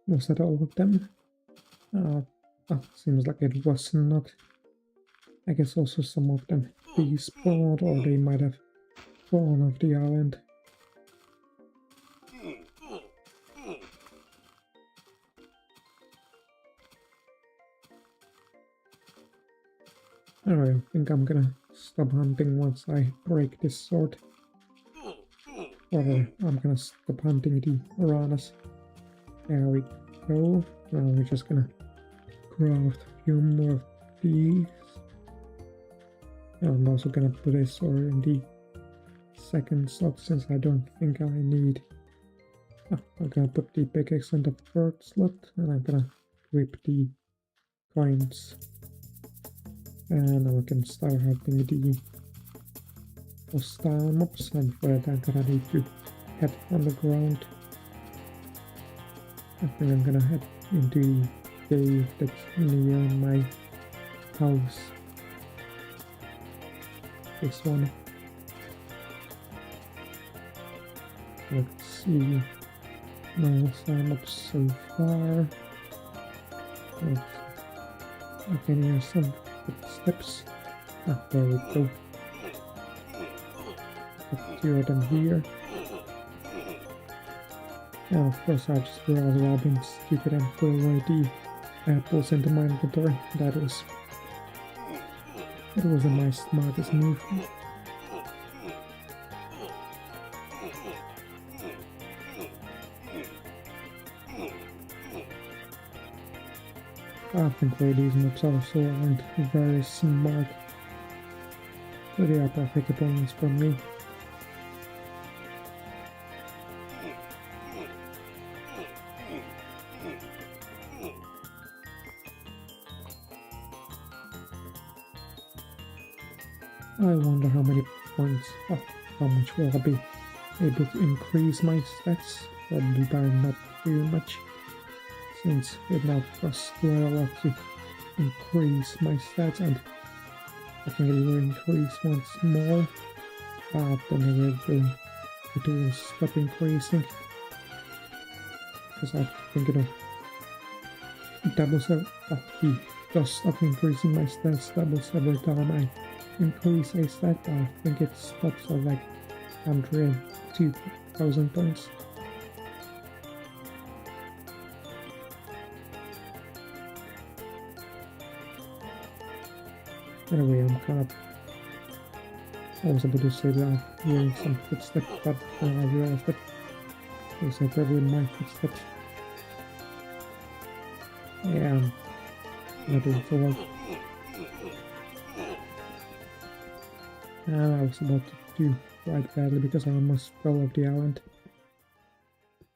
Was that all of them? Seems like it was not. I guess also some of them despawned, or they might have fallen off the island. Anyway, I think I'm gonna stop hunting once I break this sword. Or I'm gonna stop hunting the piranhas. There we go. Now we're just gonna craft a few more of these. And I'm also gonna put a sword in the second slot since I don't think I need. I'm gonna put the pickaxe in the third slot, and I'm gonna whip the coins. And now we can start hunting the hostile mobs, and for that I'm gonna need to head underground. I think I'm gonna head into the cave that's near my house. This one. Let's see. No sign up so far. I can hear some footsteps. There we go. Put 2 of them here. And of course I just realized I've been stupid and put away the apples into my inventory. That wasn't my smartest move. I think these mobs also aren't very smart. But they are perfect opponents for me. I wonder how many points, how much will I be able to increase my stats? Probably by not too much, since it now costs quite a lot to increase my stats, and I think it will increase once more, but then it will stop increasing, because I think it'll double he does stop increasing my stats doubles every time I increase a stat. I think it stops at like 102,000 points. Anyway, I was able to say that I'm hearing some footsteps, but then I realized that those are probably my footsteps. Yeah, I'm not doing so well. And I was about to do quite badly because I almost fell off the island.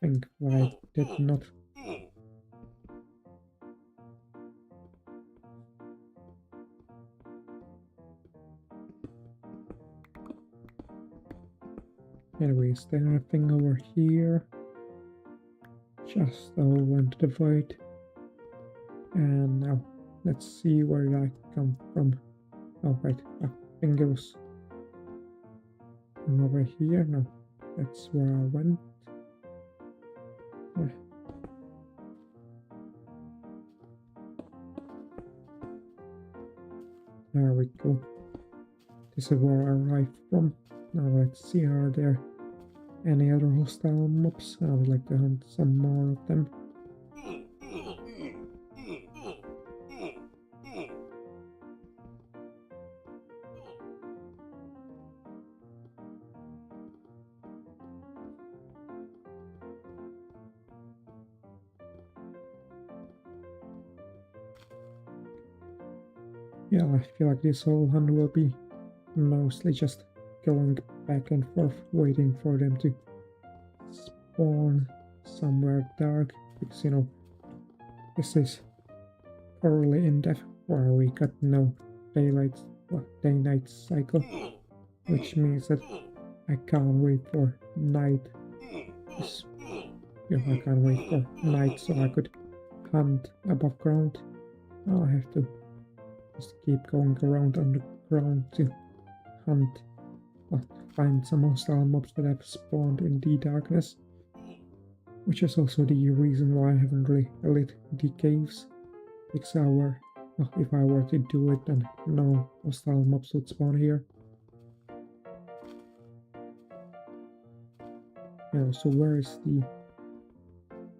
Think I did not. Anyway, is there anything over here? Just over into the void. And now, let's see where I come from. Oh, right. I think it was over here. No, that's where I went. we go. This is where I arrived from. Now let's see, are there any other hostile mobs? I would like to hunt some more of them. Yeah, I feel like this whole hunt will be mostly just going back and forth, waiting for them to spawn somewhere dark, because you know, this is early Indev where we got no day-night cycle, which means that I can't wait for night. I can't wait for night so I could hunt above ground. Now I have to just keep going around underground to hunt, find some hostile mobs that have spawned in the darkness, which is also the reason why I haven't really lit the caves, because if I were to do it, then no hostile mobs would spawn here. Yeah, so where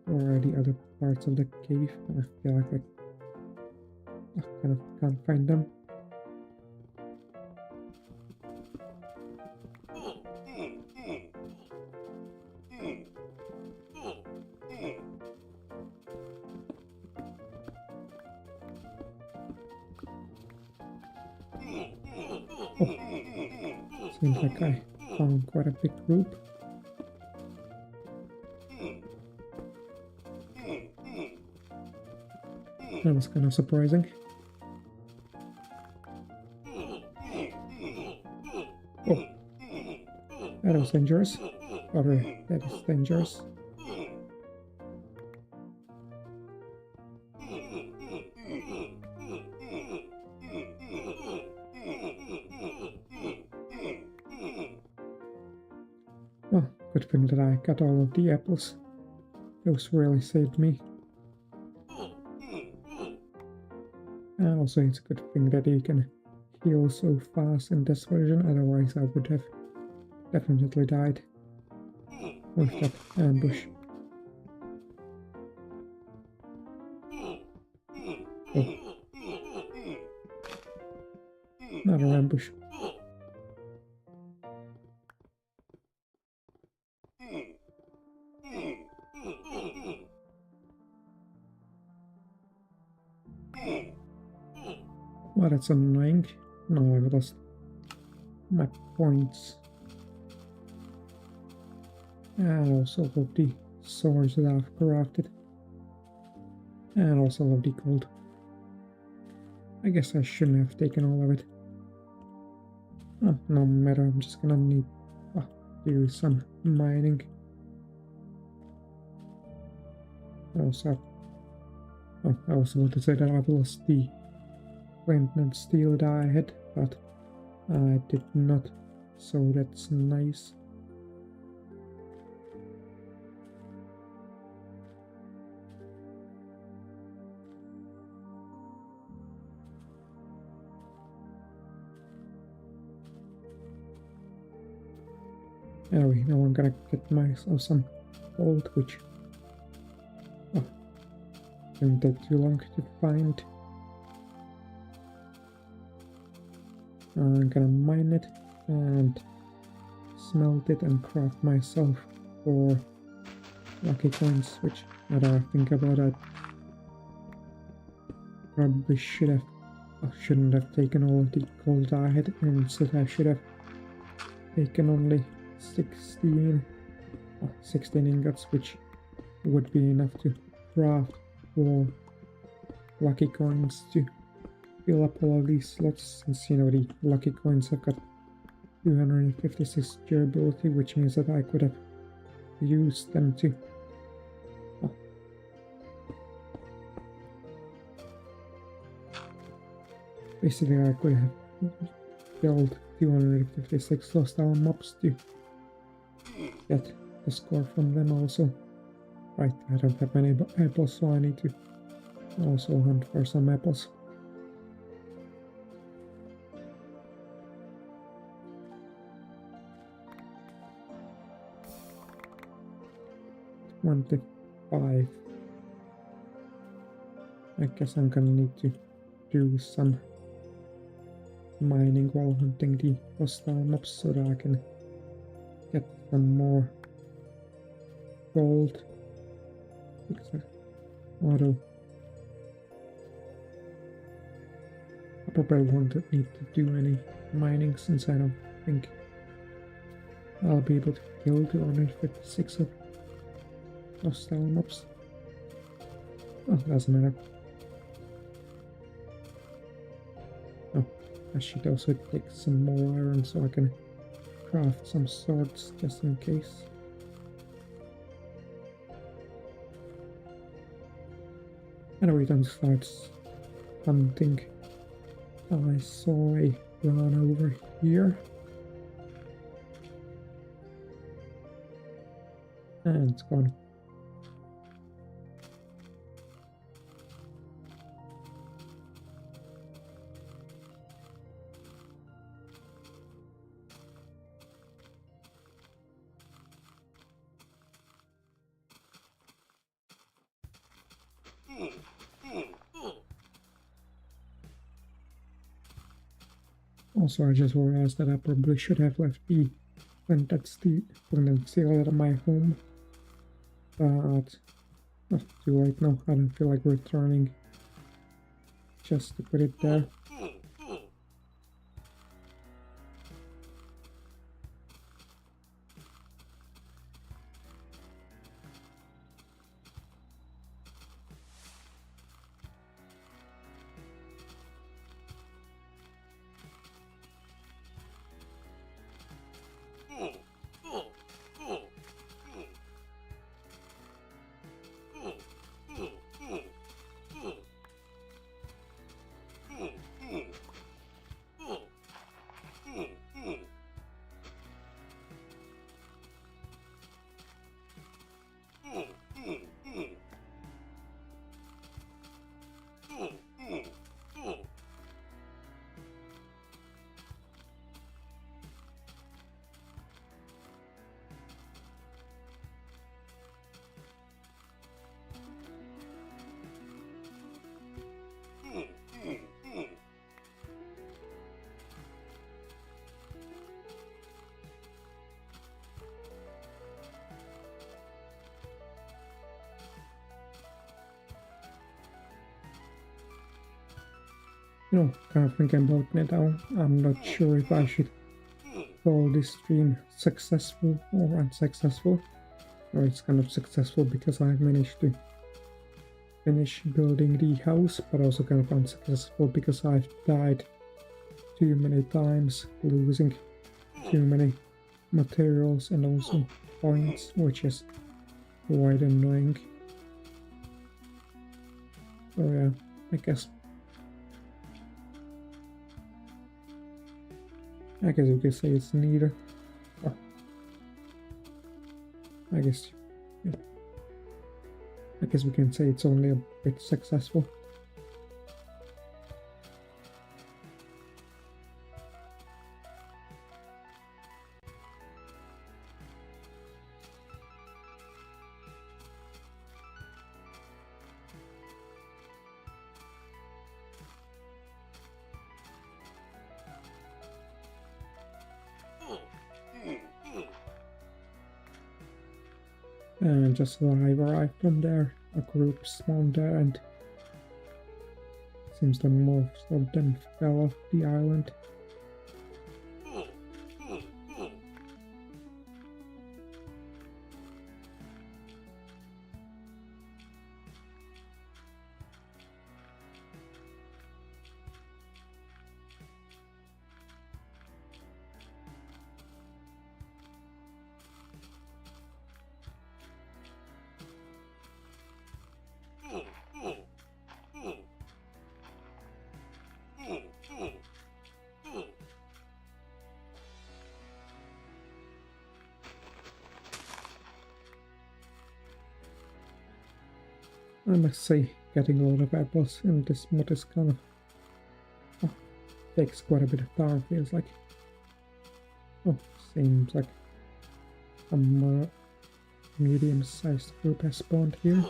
are the other parts of the cave? I feel like I kind of can't find them. Oh, seems like I found quite a big group. That was kind of surprising. Oh, that was dangerous. Or that is dangerous. Well, good thing that I got all of the apples. Those really saved me. And also it's a good thing that you can heal so fast in this version, otherwise I would have definitely died with that ambush. Oh. Another ambush. Well, that's annoying. No, I've lost my points. And also of the swords that I've crafted. And also of the gold. I guess I shouldn't have taken all of it. Oh, no matter, I'm just gonna need to do some mining. I was about to say that I've lost the flint and steel that I had, but I did not, so that's nice. Anyway, now I'm gonna get myself some gold, which didn't take too long to find. I'm gonna mine it and smelt it and craft myself for lucky coins, which now that I think about it, probably shouldn't have taken all of the gold I had, and instead I should have taken only 16 ingots, which would be enough to craft 4 lucky coins to fill up all of these slots, since you know the lucky coins have got 256 durability, which means that I could have used them to basically I could have killed 256 hostile mobs to get the score from them also. Right, I don't have many apples, so I need to also hunt for some apples. 25. I guess I'm gonna need to do some mining while hunting the hostile mobs so that I can get some more gold. Although I probably won't need to do any mining since I don't think I'll be able to kill 256 of hostile mobs. Oh, doesn't matter. Oh, I should also take some more iron so I can craft some swords just in case. Anyway, then starts hunting. I saw a run over here. And it's gone. Also, I just realized that I probably should have left the printed steel at my home. But not too late now. I don't feel like returning just to put it there. Kind of thinking about it now. I'm not sure if I should call this stream successful or unsuccessful. Or it's kind of successful because I've managed to finish building the house, but also kind of unsuccessful because I've died too many times, losing too many materials and also points, which is quite annoying. So yeah, I guess you could say it's neither. Or I guess we can say it's only a bit successful. And just as I arrived from there, a group spawned there, and seems that most of them fell off the island. I must say, getting a lot of apples in this mod is kind of takes quite a bit of time, feels like. Oh, seems like I'm medium-sized group has spawned here.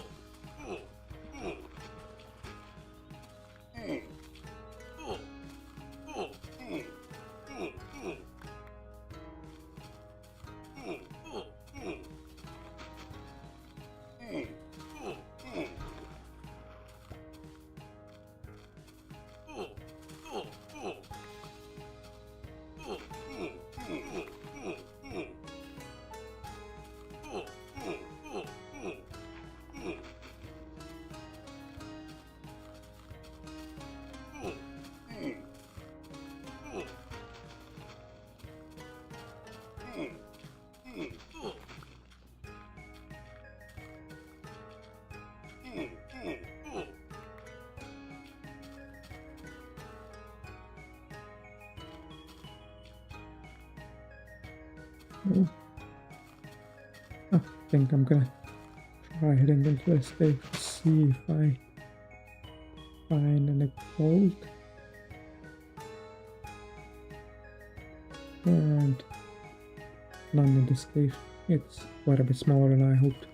Oh. I think I'm gonna try heading into this cave to see if I find any gold. And none in this cave. It's quite a bit smaller than I hoped.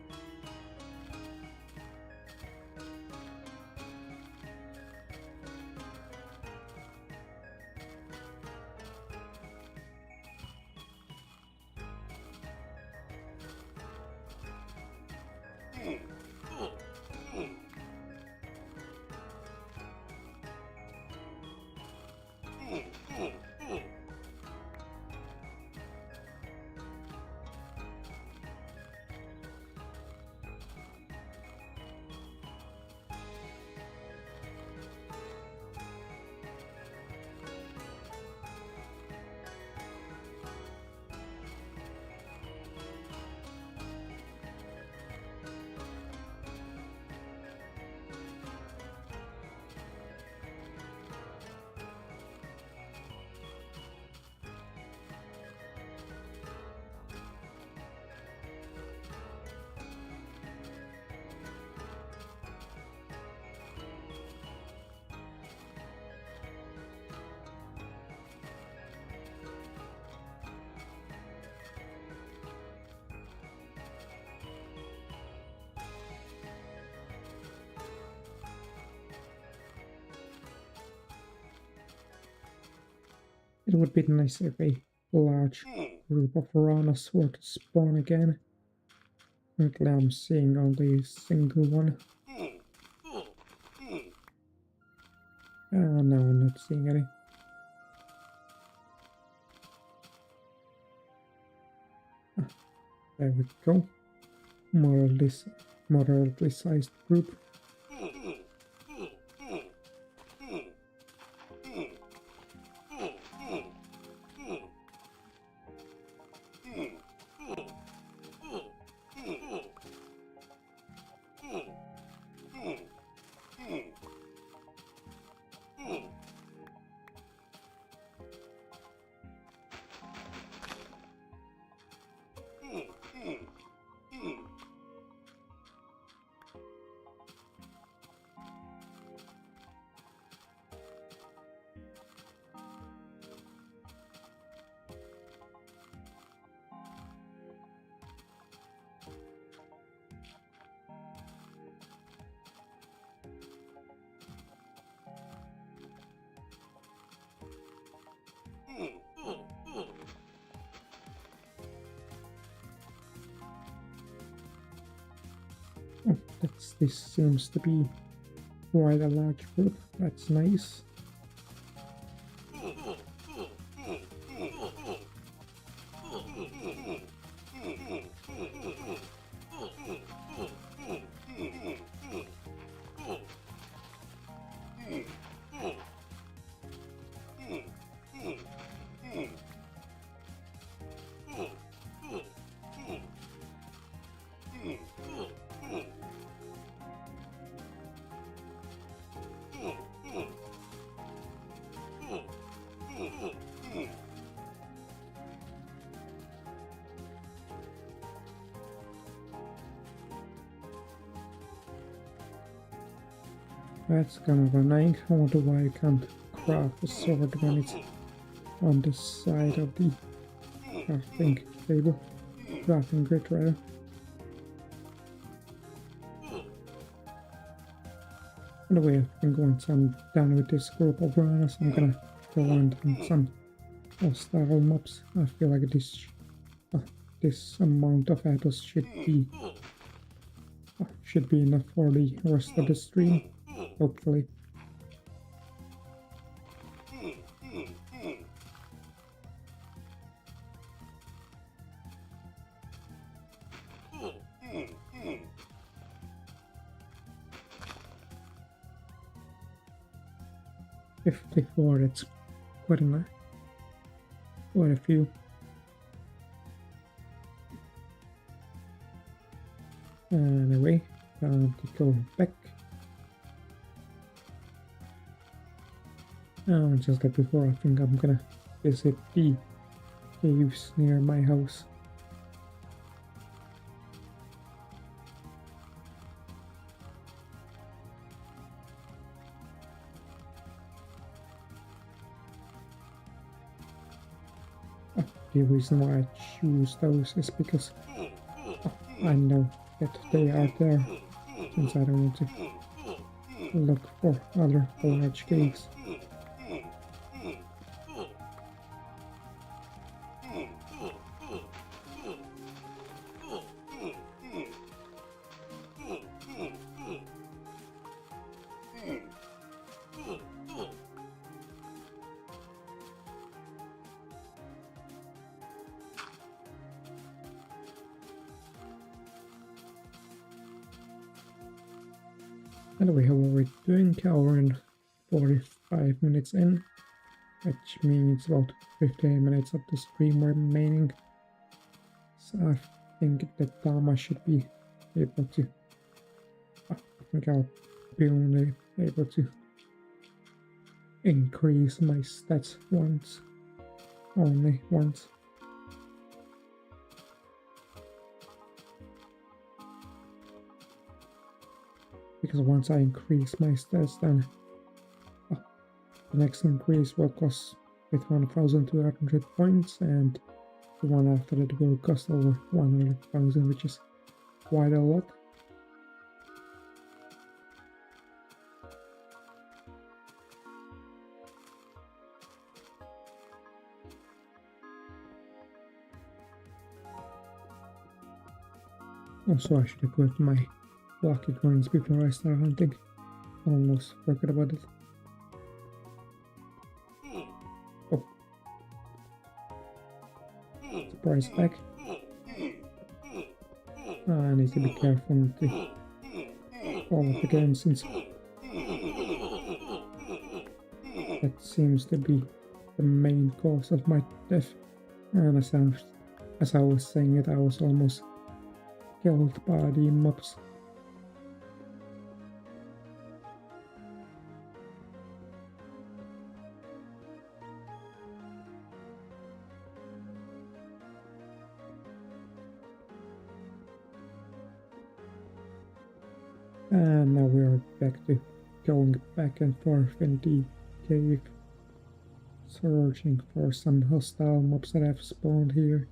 It would be nice if a large group of piranhas were to spawn again. Currently I'm seeing only a single one. No, I'm not seeing any. There we go. Moderately sized group. Oh, this seems to be quite a large group. That's nice. That's kind of annoying. I wonder why I can't craft a sword when it's on the side of the crafting table. Crafting grid rather. Anyway, I think once I'm done with this group of runners, I'm gonna go and hunt some hostile mobs. I feel like this amount of apples should be enough for the rest of the stream, hopefully. $54, that's quite a few. Anyway, time to go back. Just like before, I think I'm gonna visit the caves near my house. The reason why I choose those is because I know that they are there, since I don't want to look for other large caves. Anyway, how are we doing? Hour and 45 minutes in, which means about 15 minutes of the stream remaining. So I think that time I should be able to. I think I'll be only able to increase my stats once. Only once. Because once I increase my stats, then the next increase will cost with 1,200 points, and the one after that will cost over 100,000, which is quite a lot. Also, I should equip my lucky coins before I start hunting. Almost forgot about it. Oh. Surprise pack. I need to be careful not to fall off again, since that seems to be the main cause of my death. And as I was saying it, I was almost killed by the mobs. And now we are back to going back and forth in the cave, searching for some hostile mobs that have spawned here.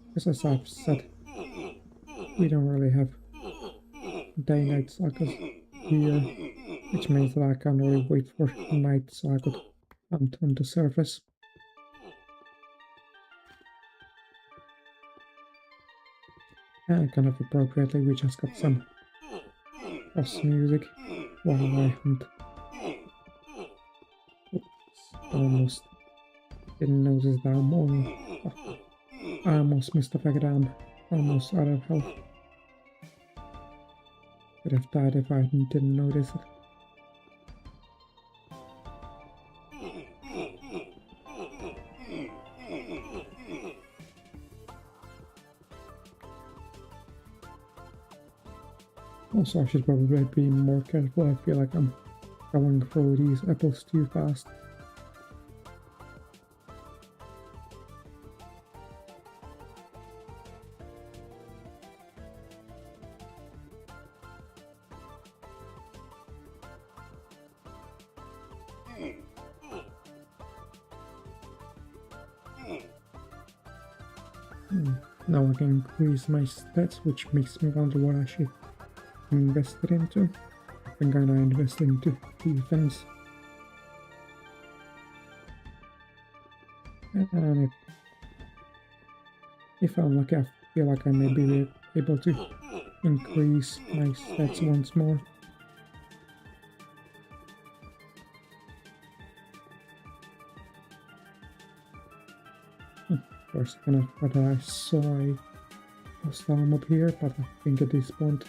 Because as I've said, we don't really have day-night cycles here, which means that I can't really wait for night so I could hunt on the surface. And kind of appropriately, we just got some boss music while I hunt. Oops, almost didn't notice that I almost missed the fact that I'm almost out of health. Would have died if I didn't notice it. Also, I should probably be more careful. I feel like I'm going through these apples too fast. Now I can increase my stats, which makes me wonder what I should invest it into. been gonna invest into defense. And if I'm lucky, I feel like I may be able to increase my stats once more. For a second I thought I saw a hostile mob here, but I think it is spawned.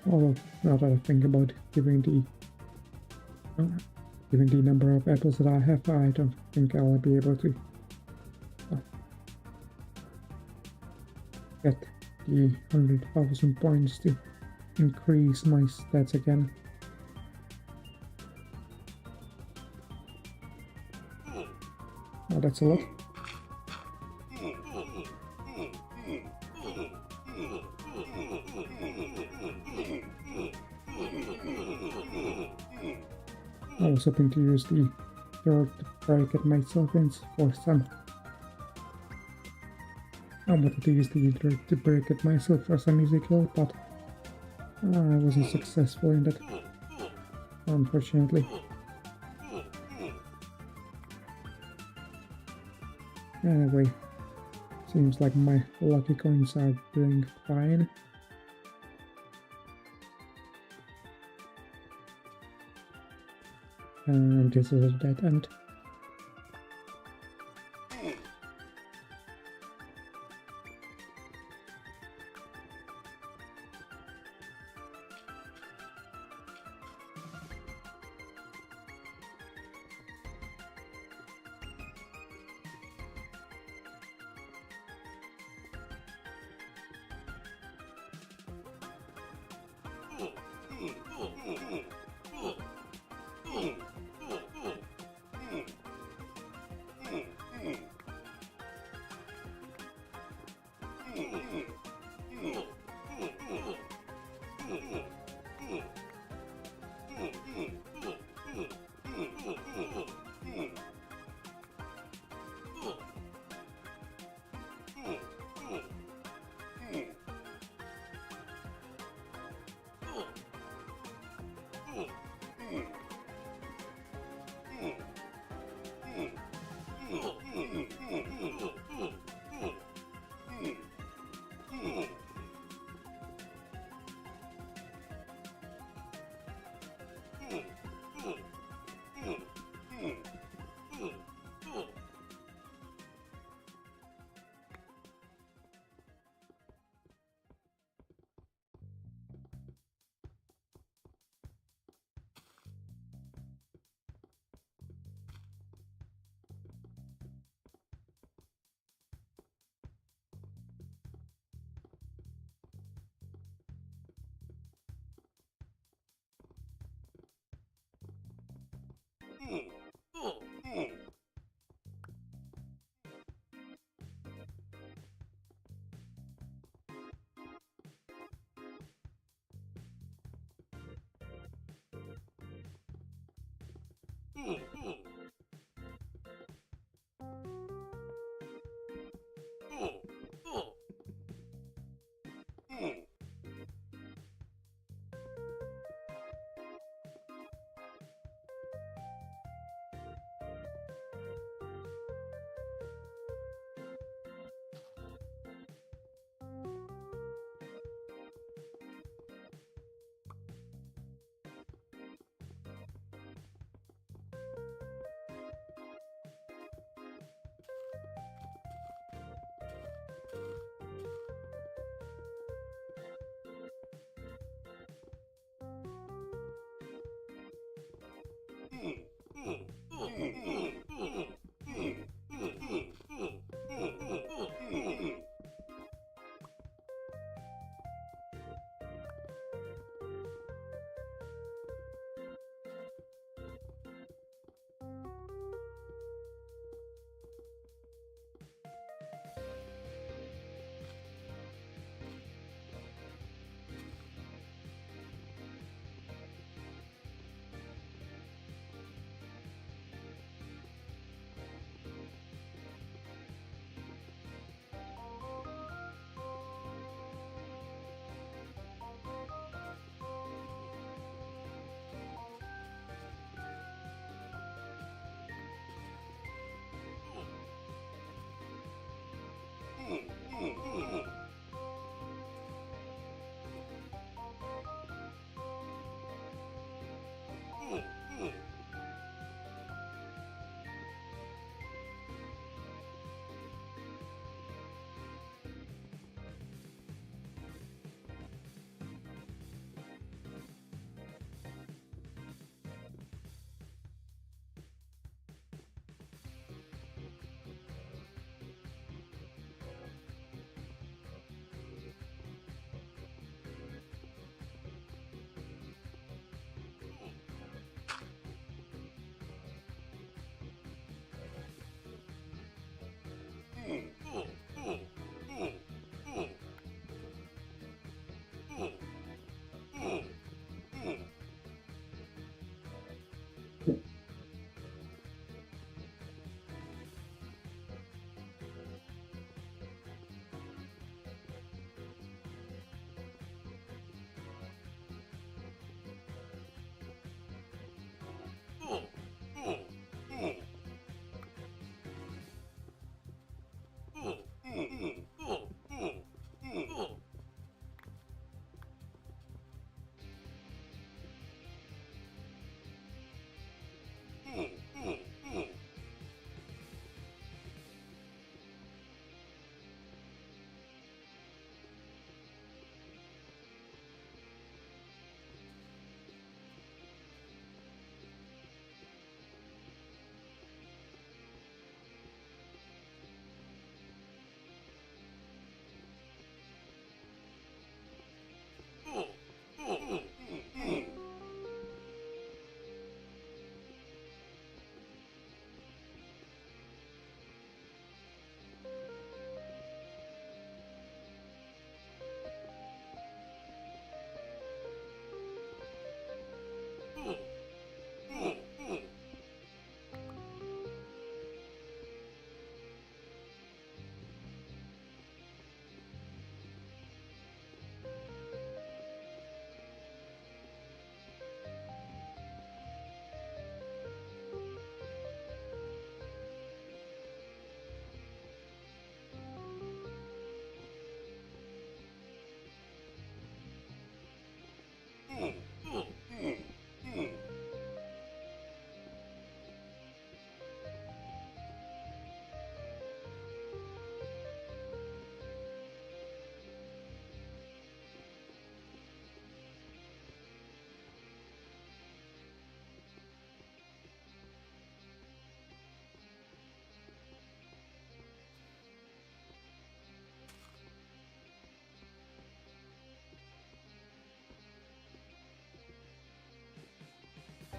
Although, now that I think about it, given the number of apples that I have, I don't think I'll be able to get the 100,000 points to increase my stats again. Oh, that's a lot. I was hoping to use the dirt to break it myself in for some. I wanted to use the dirt to break it myself for some easy kill, but I wasn't successful in that, unfortunately. Anyway, seems like my lucky coins are doing fine. And this is a dead end.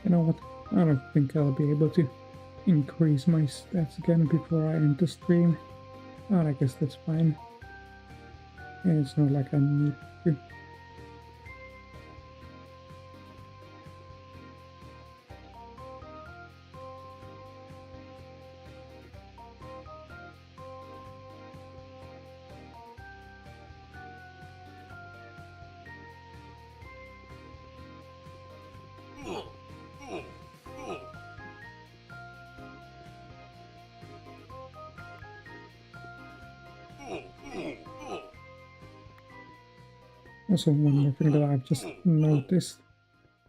You know what? I don't think I'll be able to increase my stats again before I end the stream. And I guess that's fine. And it's not like I need to. Also, one more thing that I've just noticed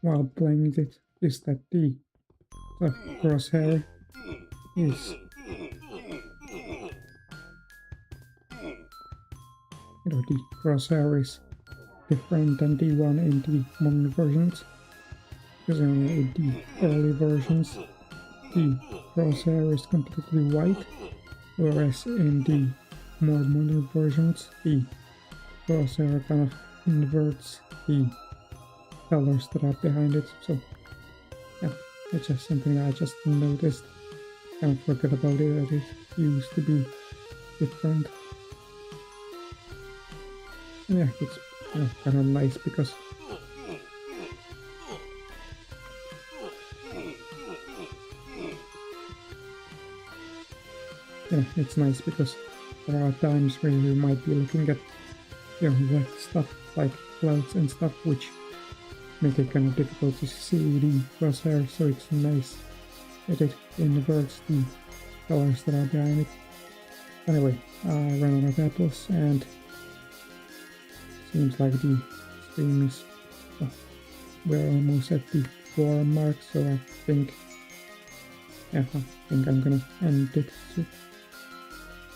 while playing it is that the crosshair is, the crosshair is different than the one in the modern versions. Because in the early versions, the crosshair is completely white, whereas in the more modern versions, the crosshair kind of inverts the colors that are behind it. So yeah, it's just something that I just noticed. Kind of forgot about it, that it used to be different. And yeah, it's kind of nice because it's nice because there are times where you might be looking at wet stuff like clouds and stuff, which make it kind of difficult to see the crosshair, so it's nice that it inverts the colors that are behind it. Anyway, I ran out of apples and seems like the stream is, we're almost at the 4 mark, so I think I'm gonna end it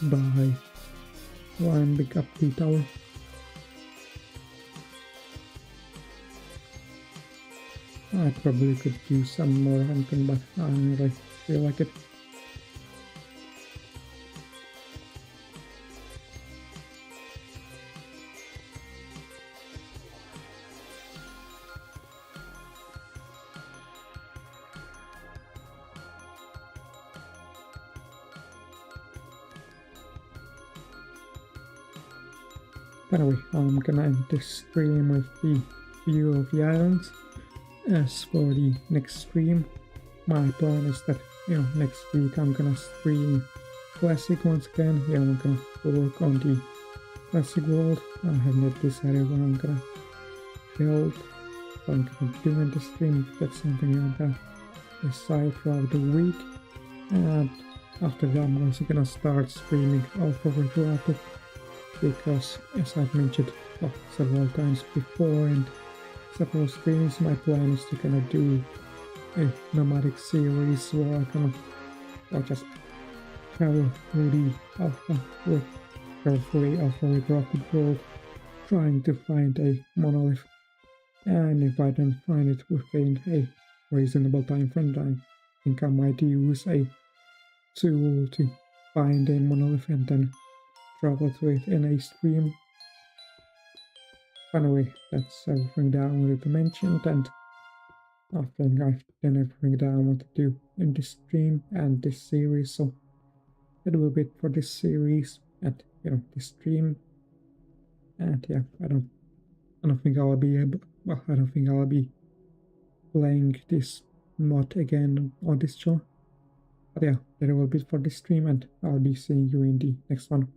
by climbing up the tower. I probably could do some more hunting, but I don't really feel like it. Anyway, I'm gonna end this stream with the view of the islands. As for the next stream, my plan is that next week I'm gonna stream Classic once again. I'm gonna work on the Classic world. I haven't yet decided what I'm gonna build, what I'm gonna do in the stream. That's something I'm gonna decide throughout the week. And after that, I'm also gonna start streaming Alpha Virtual, because as I've mentioned several times before and several streams, my plan is to kind of do a nomadic series where I kind of just travel through the alpha with carefully alpha regraphic world, trying to find a monolith. And if I don't find it within a reasonable time frame, I think I might use a tool to find a monolith and then travel to it in a stream. Anyway, that's everything that I wanted to mention, and I think I've done everything that I want to do in this stream and this series, so that will be it for this series and this stream. And yeah, I don't think I'll be able, I don't think I'll be playing this mod again on this channel. But yeah, that will be it for this stream, and I'll be seeing you in the next one.